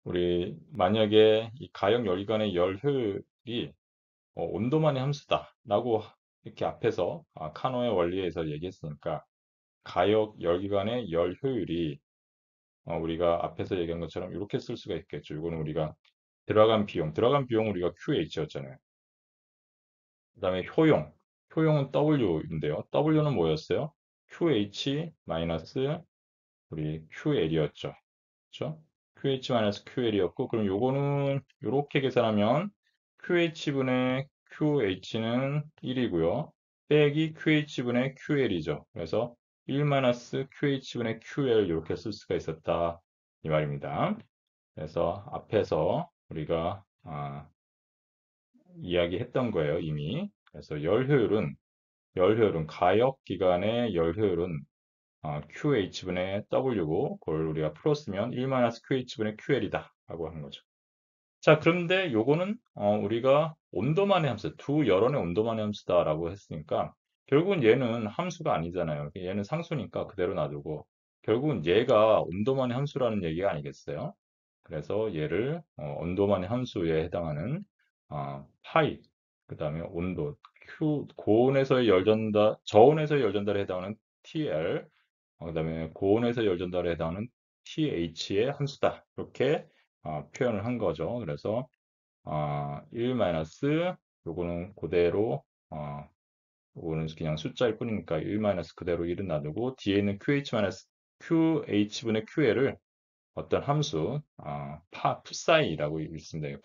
우리 만약에 이 가역 열기관의 열 효율이 온도만의 함수다라고 이렇게 앞에서 카노의 원리에서 얘기했으니까 가역 열기관의 열 효율이 우리가 앞에서 얘기한 것처럼 이렇게 쓸 수가 있겠죠. 이거는 우리가 들어간 비용 우리가 QH였잖아요. 그다음에 효용은 W인데요. W는 뭐였어요? QH 마이너스 우리 QL이었죠. 그렇죠? QH-QL이었고 그럼 요거는 이렇게 계산하면 QH분의 QH는 1이고요. 빼기 QH분의 QL이죠. 그래서 1-QH분의 QL 이렇게 쓸 수가 있었다. 이 말입니다. 그래서 앞에서 우리가 이야기했던 거예요, 이미. 그래서 열 효율은 가역 기관의 열 효율은 QH분의 W고 그걸 우리가 풀었으면 1-QH분의 QL이다 라고 하는 거죠. 자, 그런데 요거는 우리가 온도만의 함수, 두 열원의 온도만의 함수다라고 했으니까 결국은 얘는 함수가 아니잖아요. 얘는 상수니까 그대로 놔두고 결국은 얘가 온도만의 함수라는 얘기가 아니겠어요? 그래서 얘를 온도만의 함수에 해당하는 파이, 그 다음에 온도, 고온에서의 열 전달, 저온에서의 열 전달에 해당하는 TL, 그다음에 고온에서 열 전달에 해당하는 TH의 함수다. 이렇게 표현을 한 거죠. 그래서 1 마이너스 요거는 그대로 요거는 그냥 숫자일 뿐이니까 1 마이너스 그대로 1은 놔두고 뒤에 있는 QH 마이너스 QH분의 QL을 어떤 함수 푸사이라고 읽습니다.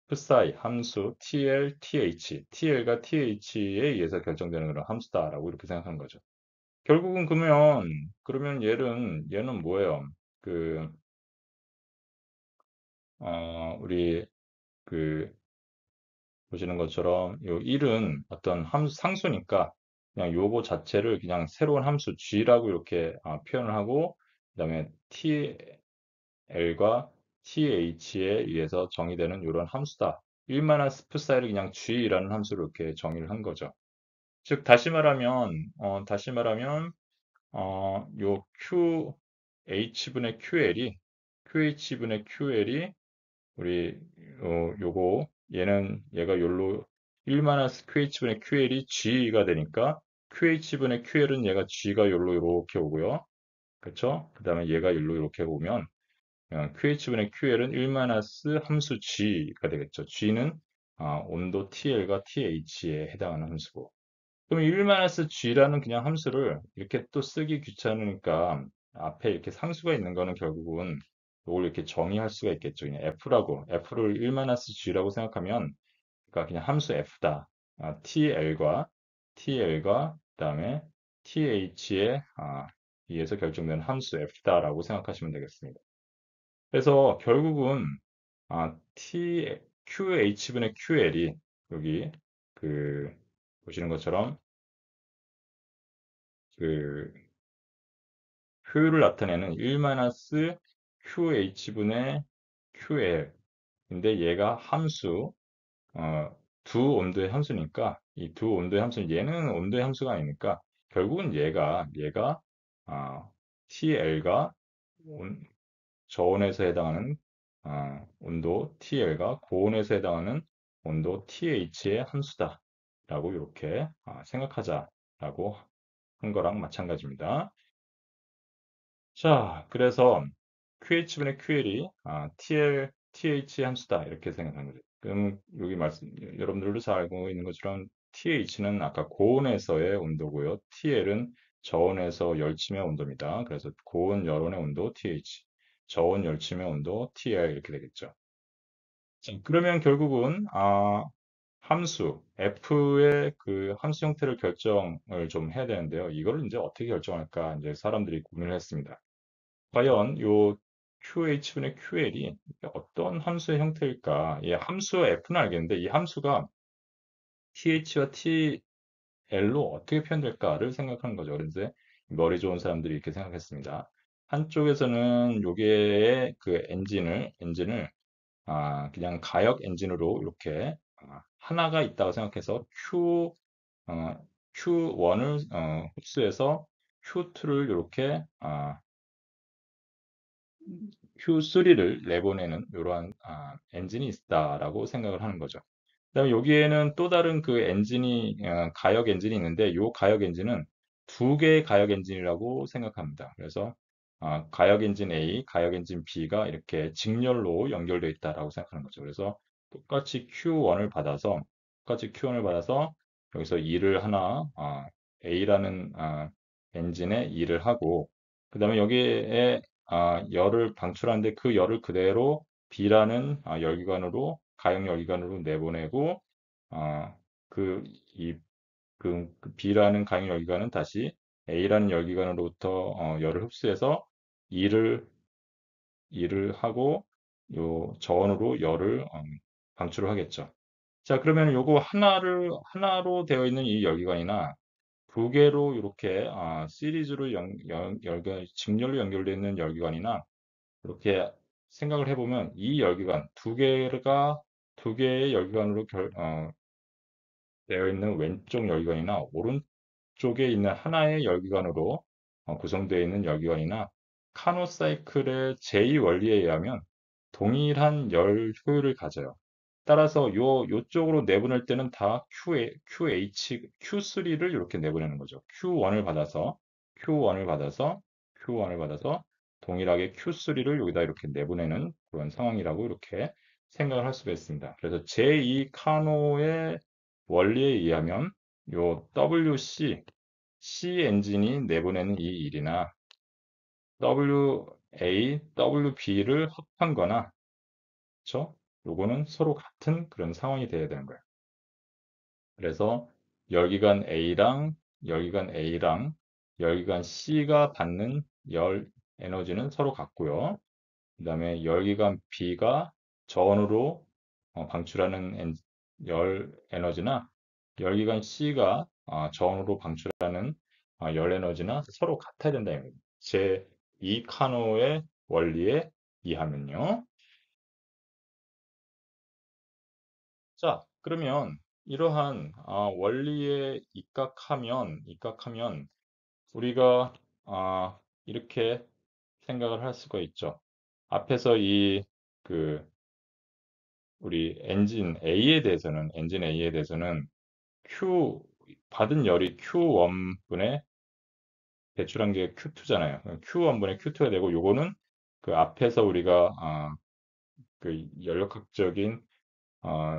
푸사이 함수 TL, TH, TL과 TH에 의해서 결정되는 그런 함수다라고 이렇게 생각하는 거죠. 결국은 그러면 얘는 뭐예요? 그, 우리 그 보시는 것처럼 요 1은 어떤 함수 상수니까 그냥 요거 자체를 그냥 새로운 함수 g라고 이렇게 표현을 하고 그다음에 TL과 TH에 의해서 정의되는 이런 함수다. 1만한 스프 사이를 그냥 g라는 함수로 이렇게 정의를 한 거죠. 즉 다시 말하면 요 QH분의 QL이 우리 요거 얘가 욜로 1마이너스 QH분의 QL이 G가 되니까 QH분의 QL은 얘가 G가 욜로 이렇게 오고요. 그쵸? 그 다음에 얘가 욜로 이렇게 오면 QH분의 QL은 1마이너스 함수 G가 되겠죠. G는 온도 TL과 TH에 해당하는 함수고 그럼 1-g라는 그냥 함수를 이렇게 또 쓰기 귀찮으니까 앞에 이렇게 상수가 있는 거는 결국은 이걸 이렇게 정의할 수가 있겠죠. 그냥 F를 1-g라고 생각하면 그러니까 그냥 함수 F다. TL과 그다음에 TH에 의해서 결정된 함수 F다라고 생각하시면 되겠습니다. 그래서 결국은 QH분의 QL이 여기 그 보시는 것처럼 그 효율을 나타내는 1-QH분의 QL. 근데 얘가 어, 두 온도의 함수니까, 이 두 온도의 함수는 얘는 온도의 함수가 아니니까, 결국은 얘가, TL과 저온에서 해당하는, 온도 TL과 고온에서 해당하는 온도 TH의 함수다. 라고 이렇게 생각하자라고 한 거랑 마찬가지입니다. 자, 그래서 QH분의 QL이 TH 함수다 이렇게 생각하는 거죠. 그럼 여러분들도 잘 알고 있는 것처럼 TH는 아까 고온에서의 온도고요. TL은 저온에서 열침의 온도입니다. 그래서 고온 열온의 온도 TH, 저온 열침의 온도 TL 이렇게 되겠죠. 자, 그러면 결국은 함수 f의 그 함수 형태를 결정을 좀 해야 되는데요. 이거를 이제 어떻게 결정할까 이제 사람들이 고민을 했습니다. 과연 요 QH분의 QL이 어떤 함수의 형태일까? 이 함수 F는 알겠는데 이 함수가 TH와 TL로 어떻게 표현될까를 생각하는 거죠. 그래서 머리 좋은 사람들이 이렇게 생각했습니다. 한쪽에서는 요게의 그 엔진을 그냥 가역 엔진으로 이렇게 하나가 있다고 생각해서 Q1을 흡수해서 Q2를 이렇게 Q3를 내보내는 이러한 엔진이 있다라고 생각을 하는 거죠. 그다음에 여기에는 또 다른 그 엔진이 가역 엔진이 있는데 이 가역 엔진은 두 개의 가역 엔진이라고 생각합니다. 그래서 가역 엔진 A, 가역 엔진 B가 이렇게 직렬로 연결되어 있다라고 생각하는 거죠. 그래서 똑같이 Q1을 받아서 여기서 2를 하나 A라는 엔진에 2를 하고 그다음에 여기에 열을 방출하는데 그 열을 그대로 B라는 가용 열기관으로 내보내고 아, 그, 이, 그 B라는 가용 열기관은 다시 A라는 열기관으로부터 열을 흡수해서 E를 하고 요 저온으로 열을 방출을 하겠죠. 자, 그러면 요거 하나로 되어 있는 이 열기관이나 두 개로 이렇게 시리즈로 직렬로 연결되어 있는 열기관이나 이렇게 생각을 해보면 이 열기관 두 개의 열기관으로 되어 있는 왼쪽 열기관이나 오른쪽에 있는 하나의 열기관으로 구성되어 있는 열기관이나 카노 사이클의 제2 원리에 의하면 동일한 열 효율을 가져요. 따라서 요쪽으로 내보낼 때는 다 Q3를 이렇게 내보내는 거죠. Q1을 받아서, Q1을 받아서 동일하게 Q3를 여기다 이렇게 내보내는 그런 상황이라고 이렇게 생각을 할 수가 있습니다. 그래서 제2 카노의 원리에 의하면 요 C 엔진이 내보내는 이 일이나 WB를 합한 거나, 그쵸? 요거는 서로 같은 그런 상황이 돼야 되는 거예요. 그래서 열기관 A랑 열기관 C가 받는 열 에너지는 서로 같고요. 그 다음에 열기관 B가 저온으로 방출하는 열 에너지나 열기관 C가 저온으로 방출하는 열 에너지나 서로 같아야 된다. 제 2 카노의 원리에 의하면요. 자, 그러면 이러한 원리에 입각하면 우리가 이렇게 생각을 할 수가 있죠. 앞에서 그 우리 엔진 A에 대해서는 Q 받은 열이 Q1분의 배출한 게 Q2잖아요. Q1분의 Q2가 되고 요거는 그 앞에서 우리가 그 연력학적인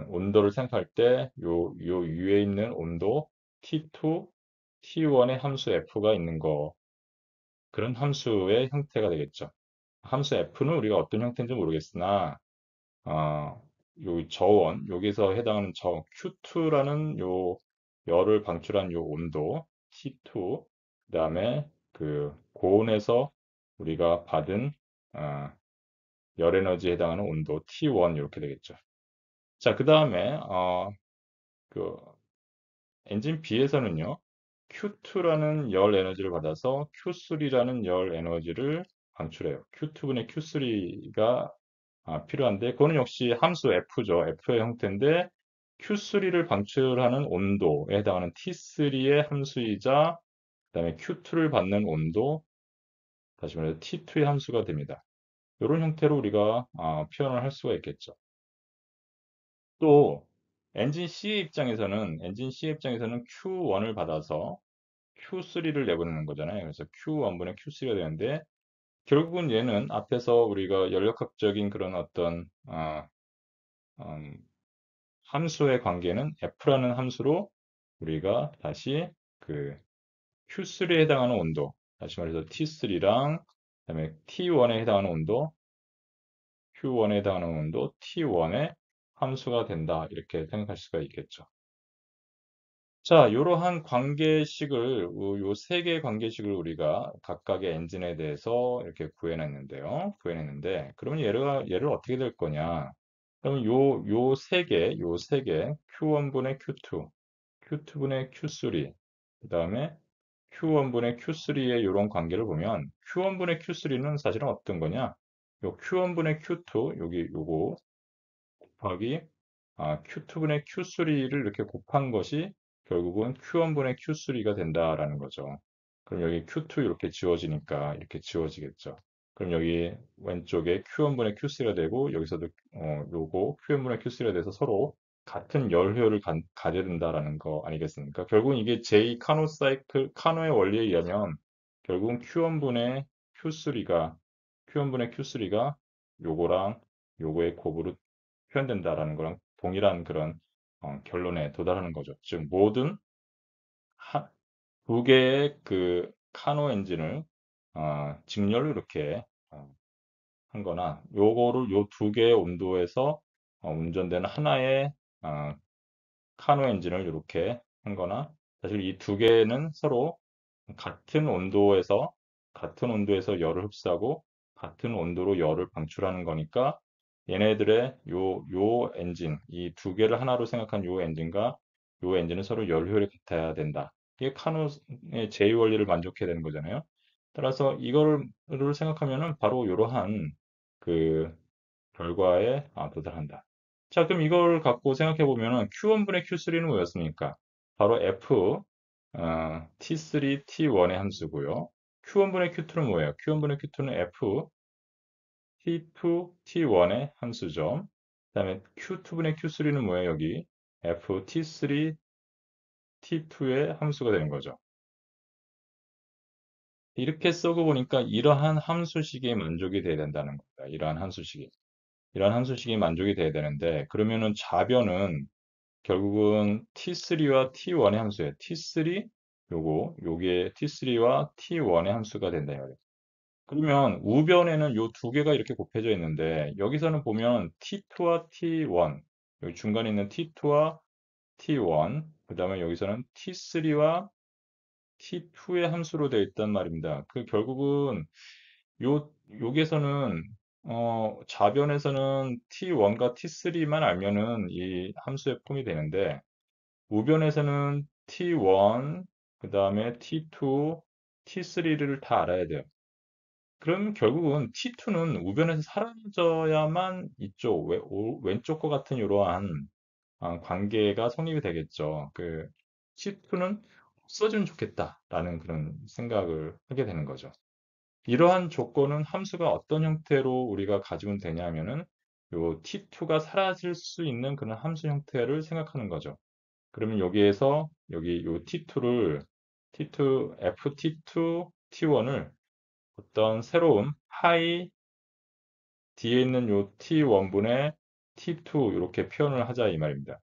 온도를 생각할 때 요 위에 있는 온도 T2, T1의 함수 F가 있는 거, 그런 함수의 형태가 되겠죠. 함수 F는 우리가 어떤 형태인지 모르겠으나 요 저온, 여기서 해당하는 Q2라는 요 열을 방출한 요 온도 T2, 그다음에 그 고온에서 우리가 받은 어, 열 에너지에 해당하는 온도 T1 이렇게 되겠죠. 자, 그다음에 그 엔진 B에서는요, Q2라는 열 에너지를 받아서 Q3라는 열 에너지를 방출해요. Q2분의 Q3가 필요한데, 그거는 역시 함수 F죠. F의 형태인데, Q3를 방출하는 온도에 해당하는 T3의 함수이자, 그다음에 Q2를 받는 온도, 다시 말해서 T2의 함수가 됩니다. 이런 형태로 우리가 표현을 할 수가 있겠죠. 또 엔진 C의 입장에서는 Q1을 받아서 Q3를 내보내는 거잖아요. 그래서 Q1분의 Q3가 되는데 결국은 얘는 앞에서 우리가 연력학적인 그런 어떤 음, 함수의 관계는 F라는 함수로 우리가 다시 그 Q3에 해당하는 온도, 다시 말해서 T3랑 그다음에 T1에 해당하는 온도, Q1에 해당하는 온도, T1의 함수가 된다. 이렇게 생각할 수가 있겠죠. 자, 이러한 관계식을, 요 세 개의 관계식을 우리가 각각의 엔진에 대해서 이렇게 구해냈는데, 그러면 얘를 어떻게 될 거냐? 그러면 요 세 개, Q1분의 Q2, Q2분의 Q3, 그 다음에 Q1분의 Q3의 이런 관계를 보면, Q1분의 Q3는 사실은 어떤 거냐? 요 Q1분의 Q2, 요거 곱하기 Q2분의 Q3를 이렇게 곱한 것이 결국은 Q1분의 Q3가 된다라는 거죠. 그럼 여기 Q2 이렇게 지워지니까 이렇게 지워지겠죠. 그럼 여기 왼쪽에 Q1분의 Q3가 되고 여기서도 요거 Q1분의 Q3가 돼서 서로 같은 열효율을 가져야 된다라는 거 아니겠습니까? 결국은 이게 J 카노의 원리에 의하면 결국은 Q1분의 Q3가 요거랑 요거의 곱으로 표현된다라는 거랑 동일한 그런 결론에 도달하는 거죠. 즉 모든 두 개의 그 카노 엔진을 직렬로 이렇게 한 거나 요거를 요 두 개의 온도에서 운전되는 하나의 어, 카노 엔진을 이렇게 한 거나 사실 이 두 개는 서로 같은 온도에서 같은 온도에서 열을 흡수하고 같은 온도로 열을 방출하는 거니까 얘네들의 요 엔진, 이 두 개를 하나로 생각한 요 엔진과 요 엔진은 서로 열 효율이 같아야 된다. 이게 카노의 제2 원리를 만족해야 되는 거잖아요. 따라서 이거를 생각하면은 바로 이러한 그 결과에 도달한다. 자, 그럼 이걸 갖고 생각해 보면은 Q1분의 Q3는 뭐였습니까? 바로 F T3, T1의 함수고요. Q1분의 Q2는 뭐예요? Q1분의 Q2는 F T2, T1의 함수죠. 그다음에 Q2분의 Q3는 뭐예요, 여기? F T3 T2의 함수가 되는 거죠. 이렇게 써고 보니까 이러한 함수식이 만족이 돼야 된다는 겁니다. 이러한 함수식이. 이러한 함수식이 만족이 돼야 되는데, 그러면은 좌변은 결국은 T3와 T1의 함수예요. T3, 요게 T3와 T1의 함수가 된다, 이거예요. 그러면 우변에는 요 두 개가 이렇게 곱해져 있는데, 여기서는 보면 T2와 T1, 여기 중간에 있는 T2와 T1, 그 다음에 여기서는 T3와 T2의 함수로 되어 있단 말입니다. 그 결국은 여기에서는 좌변에서는 T1과 T3만 알면은 이 함수의 폼이 되는데 우변에서는 T1, 그 다음에 T2, T3를 다 알아야 돼요. 그럼 결국은 T2는 우변에서 사라져야만 이쪽 왼쪽과 같은 이러한 관계가 성립이 되겠죠. 그 T2는 없어지면 좋겠다라는 그런 생각을 하게 되는 거죠. 이러한 조건은 함수가 어떤 형태로 우리가 가지면 되냐면은 요 T2가 사라질 수 있는 그런 함수 형태를 생각하는 거죠. 그러면 여기에서 여기 요 T2, FT2, T1을 어떤 새로운 파이 뒤에 있는 요 T1분의 T2 이렇게 표현을 하자 이 말입니다.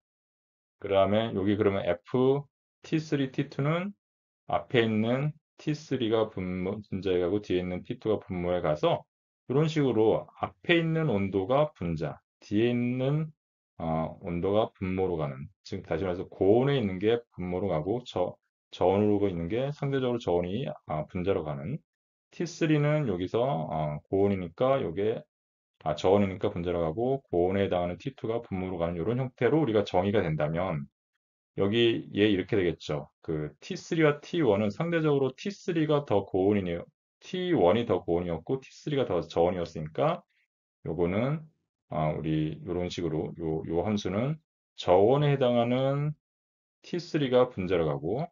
그 다음에 여기 그러면 F T3, T2는 앞에 있는 T3가 분자에 가고 뒤에 있는 T2가 분모에 가서 이런 식으로 앞에 있는 온도가 분자, 뒤에 있는 온도가 분모로 가는, 즉 다시 말해서 고온에 있는 게 분모로 가고 저온으로 있는 게 상대적으로 저온이 분자로 가는 T3는 여기서 고온이니까 요게 저온이니까 분자로 가고 고온에 해당하는 T2가 분모로 가는 이런 형태로 우리가 정의가 된다면 여기 얘 이렇게 되겠죠. 그 T3와 T1은 상대적으로 T3가 더 고온이네요. T1이 더 고온이었고 T3가 더 저온이었으니까 요거는 우리 이런 식으로 요 함수는 저온에 해당하는 T3가 분자로 가고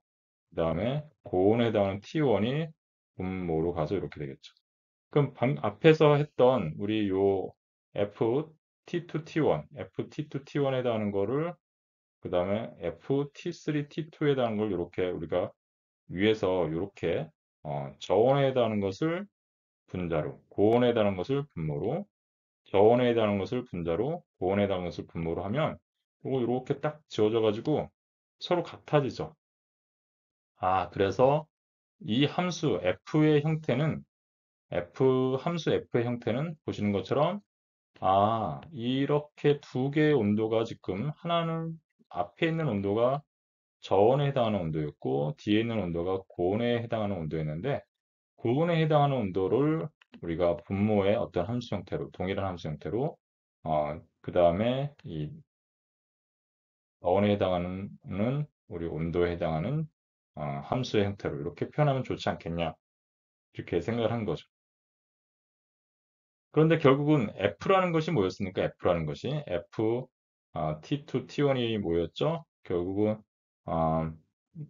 그다음에 고온에 해당하는 T1이 분모로 가서 이렇게 되겠죠. 그럼 앞에서 했던 우리 요 FT2T1, FT2T1에 해당하는 거를 그 다음에 FT3, T2에 해당하는 걸 이렇게 우리가 위에서 이렇게 저온에 해당하는 것을 분자로, 고온에 해당하는 것을 분모로, 저온에 해당하는 것을 분자로, 고온에 해당하는 것을 분모로 하면 이거 이렇게 딱 지워져 가지고 서로 같아지죠. 그래서 이 함수 F의 형태는 함수 F의 형태는 보시는 것처럼 이렇게 두 개의 온도가 지금 하나는 앞에 있는 온도가 저온에 해당하는 온도였고 뒤에 있는 온도가 고온에 해당하는 온도였는데 고온에 해당하는 온도를 우리가 분모의 어떤 함수 형태로 동일한 함수 형태로 그 다음에 이 저온에 해당하는 우리 온도에 해당하는 함수의 형태로 이렇게 표현하면 좋지 않겠냐 이렇게 생각을 한 거죠. 그런데 결국은 F라는 것이 뭐였습니까? F라는 것이 T2, T1이 뭐였죠? 결국은 아,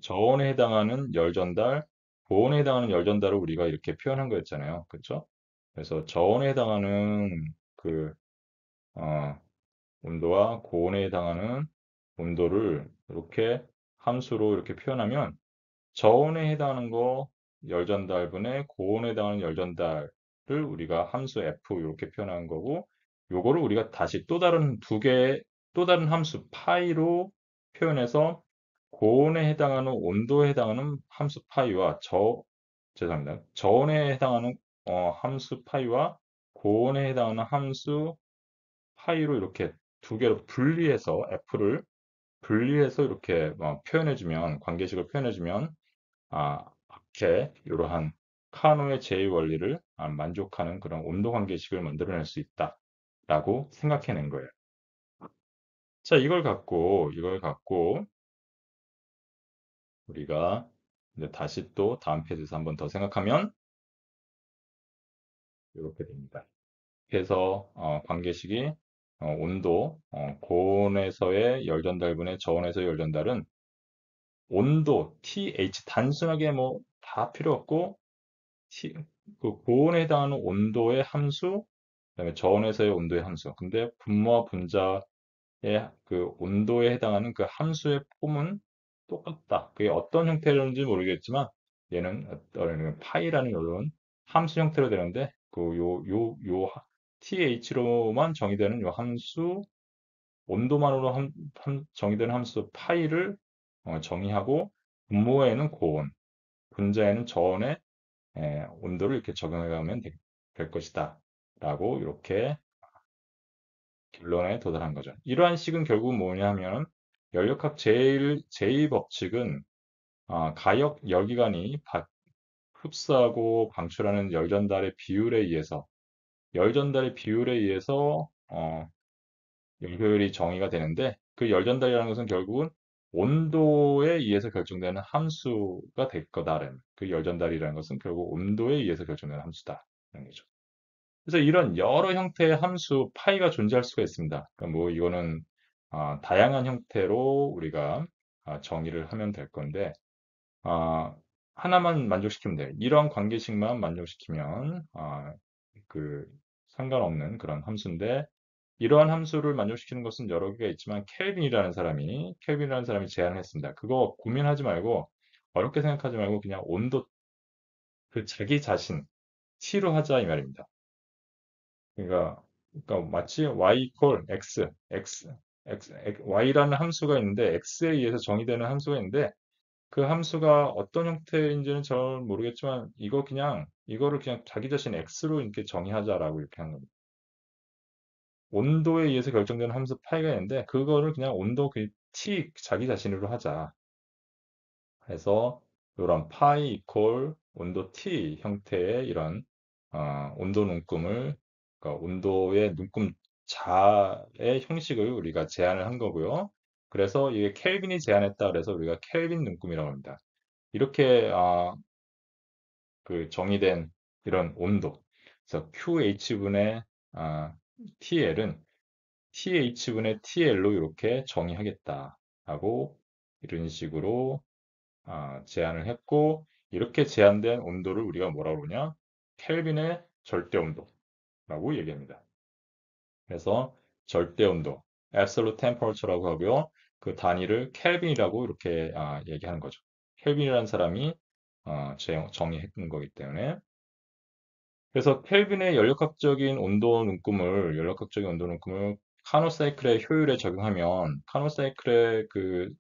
저온에 해당하는 열 전달, 고온에 해당하는 열 전달을 우리가 이렇게 표현한 거였잖아요. 그렇죠? 그래서 저온에 해당하는 그 어, 온도와 고온에 해당하는 온도를 이렇게 함수로 이렇게 표현하면 저온에 해당하는 거 열전달분의 고온에 해당하는 열전달을 우리가 함수 F 이렇게 표현한 거고 요거를 우리가 다시 또 다른 두 개의 또 다른 함수 파이로 표현해서 고온에 해당하는 온도에 해당하는 함수 파이와 죄송합니다. 저온에 해당하는 함수 파이와 고온에 해당하는 함수 파이로 이렇게 두 개로 분리해서 F를 분리해서 이렇게 표현해주면 관계식을 표현해주면 앞에 이러한 카노의 제2 원리를 만족하는 그런 온도 관계식을 만들어낼 수 있다라고 생각해낸 거예요. 자, 이걸 갖고 우리가 이제 다시 또 다음 페이지에서 한번 더 생각하면 이렇게 됩니다. 그래서 관계식이 온도, 고온에서의 열 전달분의 저온에서의 열 전달은 온도, TH 단순하게 뭐 다 필요 없고 그 고온에 해당하는 온도의 함수 그다음에 저온에서의 온도의 함수. 근데 분모와 분자의 그 온도에 해당하는 그 함수의 폼은 똑같다. 그게 어떤 형태로인지 모르겠지만 얘는 어떤 파이라는 이런 함수 형태로 되는데 요 TH로만 정의되는 요 함수 온도만으로 정의되는 함수 파이를 정의하고 분모에는 고온, 분자에는 저온의 온도를 이렇게 적용해 가면 될 것이다. 라고 이렇게 결론에 도달한 거죠. 이러한 식은 결국 뭐냐 하면 연력학 제2 법칙은 가역 열기관이 흡수하고 방출하는 열 전달의 비율에 의해서 열 효율이 정의가 되는데 그 열 전달이라는 것은 결국은 온도에 의해서 결정되는 함수가 될 거다라는 그 열 전달이라는 것은 결국 온도에 의해서 결정되는 함수다라는 거죠. 그래서 이런 여러 형태의 함수 파이가 존재할 수가 있습니다. 그러니까 뭐 이거는 다양한 형태로 우리가 정의를 하면 될 건데 하나만 만족시키면 돼요. 이런 관계식만 만족시키면 그 상관없는 그런 함수인데 이러한 함수를 만족시키는 것은 여러 개가 있지만 켈빈이라는 사람이 제안을 했습니다. 그거 고민하지 말고 어렵게 생각하지 말고 그냥 온도 그 자기 자신 T로 하자 이 말입니다. 그러니까 마치 y equal y라는 함수가 있는데 x에 의해서 정의되는 함수가 있는데 그 함수가 어떤 형태인지는 잘 모르겠지만 이거를 그냥 자기 자신 x로 이렇게 정의하자라고 이렇게 한 겁니다. 온도에 의해서 결정되는 함수 파이가 있는데 그거를 그냥 온도 그 t 자기 자신으로 하자 해서 이런 파이 이퀄 온도 t 형태의 이런 온도 눈금을 그러니까 온도의 눈금 자의 형식을 우리가 제안을 한 거고요. 그래서 이게 켈빈이 제안했다 그래서 우리가 켈빈 눈금이라고 합니다. 이렇게 그 정의된 이런 온도 그래서 QH분의 TL은 TH분의 TL로 이렇게 정의하겠다라고 이런 식으로 제안을 했고 이렇게 제한된 온도를 우리가 뭐라고 그러냐? 켈빈의 절대 온도라고 얘기합니다. 그래서 절대 온도, absolute temperature라고 하고요. 그 단위를 켈빈이라고 이렇게 얘기하는 거죠. 켈빈이라는 사람이 정의했던 거기 때문에 그래서 켈빈의 연력학적인 온도 눈금을 카노 사이클의 효율에 적용하면 카노 사이클의 그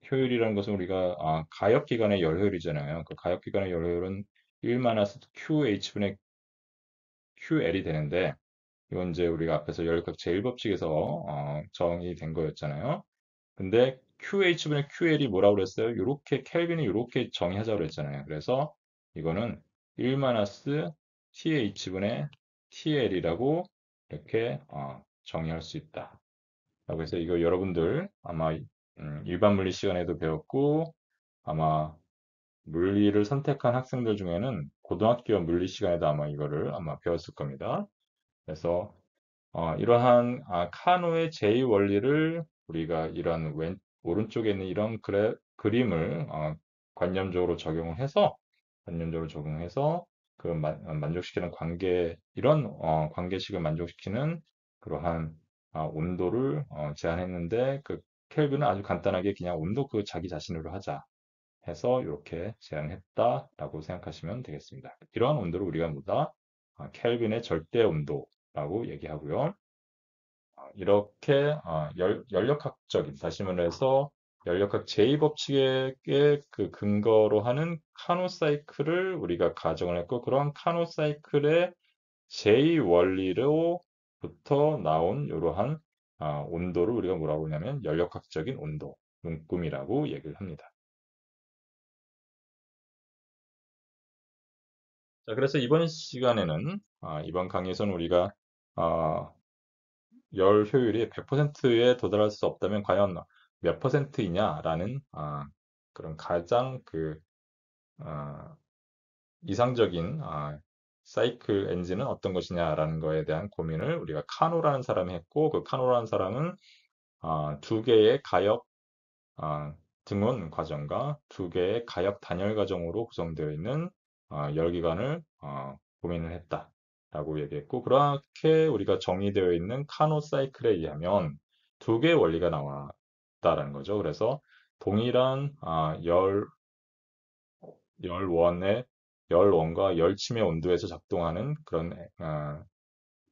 효율이라는 것은 우리가 가역 기관의 열 효율이잖아요. 그 가역 기관의 열 효율은 1마이너스 QH분의 QL이 되는데 이건 이제 우리가 앞에서 연력학 제1법칙에서 정의된 거였잖아요. 근데 QH분의 QL이 뭐라고 그랬어요? 요렇게 켈빈이 요렇게 정의하자고 그랬잖아요. 그래서 이거는 1마이너스 TH분의 TL이라고 이렇게 정의할 수 있다. 그래서 이거 여러분들 아마 일반 물리 시간에도 배웠고 아마 물리를 선택한 학생들 중에는 고등학교 물리 시간에도 아마 이거를 아마 배웠을 겁니다. 그래서 이러한 카노의 제2 원리를 우리가 이런 오른쪽에 있는 이런 그림을 관념적으로 적용해서 그 만족시키는 이런 관계식을 만족시키는 그러한 온도를 제안했는데 그 켈빈은 아주 간단하게 그냥 온도 그 자기 자신으로 하자 해서 이렇게 제안했다라고 생각하시면 되겠습니다. 이러한 온도를 우리가 뭐다? 켈빈의 절대 온도라고 얘기하고요. 이렇게 다시 말해서 연력학 제2법칙의 그 근거로 하는 카노 사이클을 우리가 가정을 했고 그러한 카노 사이클의 제2원리로부터 나온 이러한 온도를 우리가 뭐라고 하냐면 연력학적인 온도, 눈금이라고 얘기를 합니다. 자, 그래서 이번 강의에서는 우리가 아, 열 효율이 100%에 도달할 수 없다면 과연 몇 퍼센트이냐라는 그런 가장 아, 이상적인 사이클 엔진은 어떤 것이냐라는 거에 대한 고민을 우리가 카노라는 사람이 했고 그 카노라는 사람은 두 개의 가역 등원 과정과 두 개의 가역 단열 과정으로 구성되어 있는 열기관을 고민을 했다. 라고 얘기했고, 그렇게 우리가 정의되어 있는 카노 사이클에 의하면 두 개의 원리가 나왔다라는 거죠. 그래서 동일한 열원의 열원과 열침의 온도에서 작동하는 그런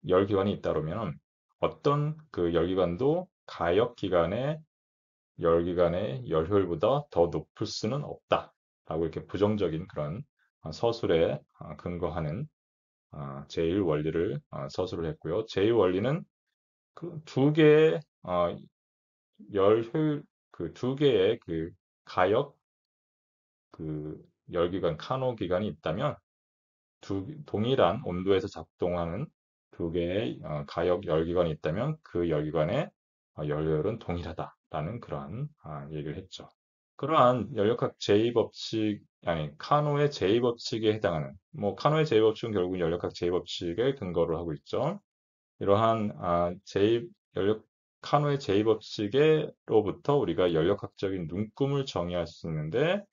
열기관이 있다면 어떤 그 열기관도 가역 기관의 열기관의 열효율보다 더 높을 수는 없다라고 이렇게 부정적인 그런 서술에 근거하는 제1 원리를 서술을 했고요. 제2 원리는 그 두 개의 열 효율 그 두 개의 그 가역 그 열기관 카노 기관이 있다면 동일한 온도에서 작동하는 두 개의 가역 열기관이 있다면 그 열기관의 열효율은 동일하다라는 그러한 얘기를 했죠. 그러한 연력학 제2법칙, 아니, 카노의 제2법칙에 해당하는, 뭐, 카노의 제2법칙은 결국 연력학 제2법칙에 근거를 하고 있죠. 이러한 연력, 카노의 제2법칙으로부터 우리가 연력학적인 눈금을 정의할 수 있는데,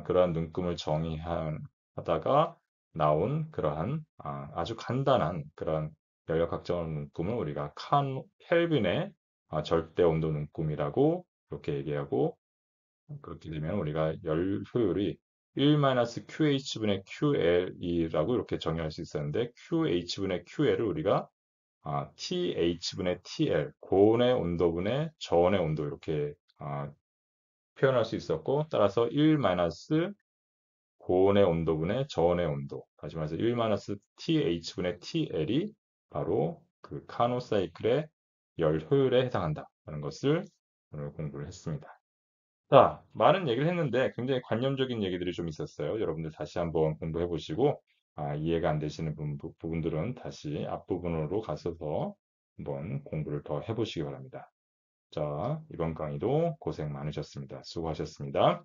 그러한 눈금을 정의하다가 나온 그러한 주 간단한 그러한 연력학적 눈금을 우리가 켈빈의 절대 온도 눈금이라고 이렇게 얘기하고, 그렇게 되면 우리가 열 효율이 1-QH분의 QL이라고 이렇게 정의할 수 있었는데 QH분의 QL을 우리가 TH분의 TL, 고온의 온도분의 저온의 온도 이렇게 표현할 수 있었고, 따라서 1 고온의 온도분의 저온의 온도, 다시 말해서 1-TH분의 TL이 바로 그 카노 사이클의 열 효율에 해당한다는 것을 오늘 공부를 했습니다. 자, 많은 얘기를 했는데 굉장히 관념적인 얘기들이 좀 있었어요. 여러분들 다시 한번 공부해 보시고, 이해가 안 되시는 부분들은 다시 앞부분으로 가셔서 한번 공부를 더 해보시기 바랍니다. 자, 이번 강의도 고생 많으셨습니다. 수고하셨습니다.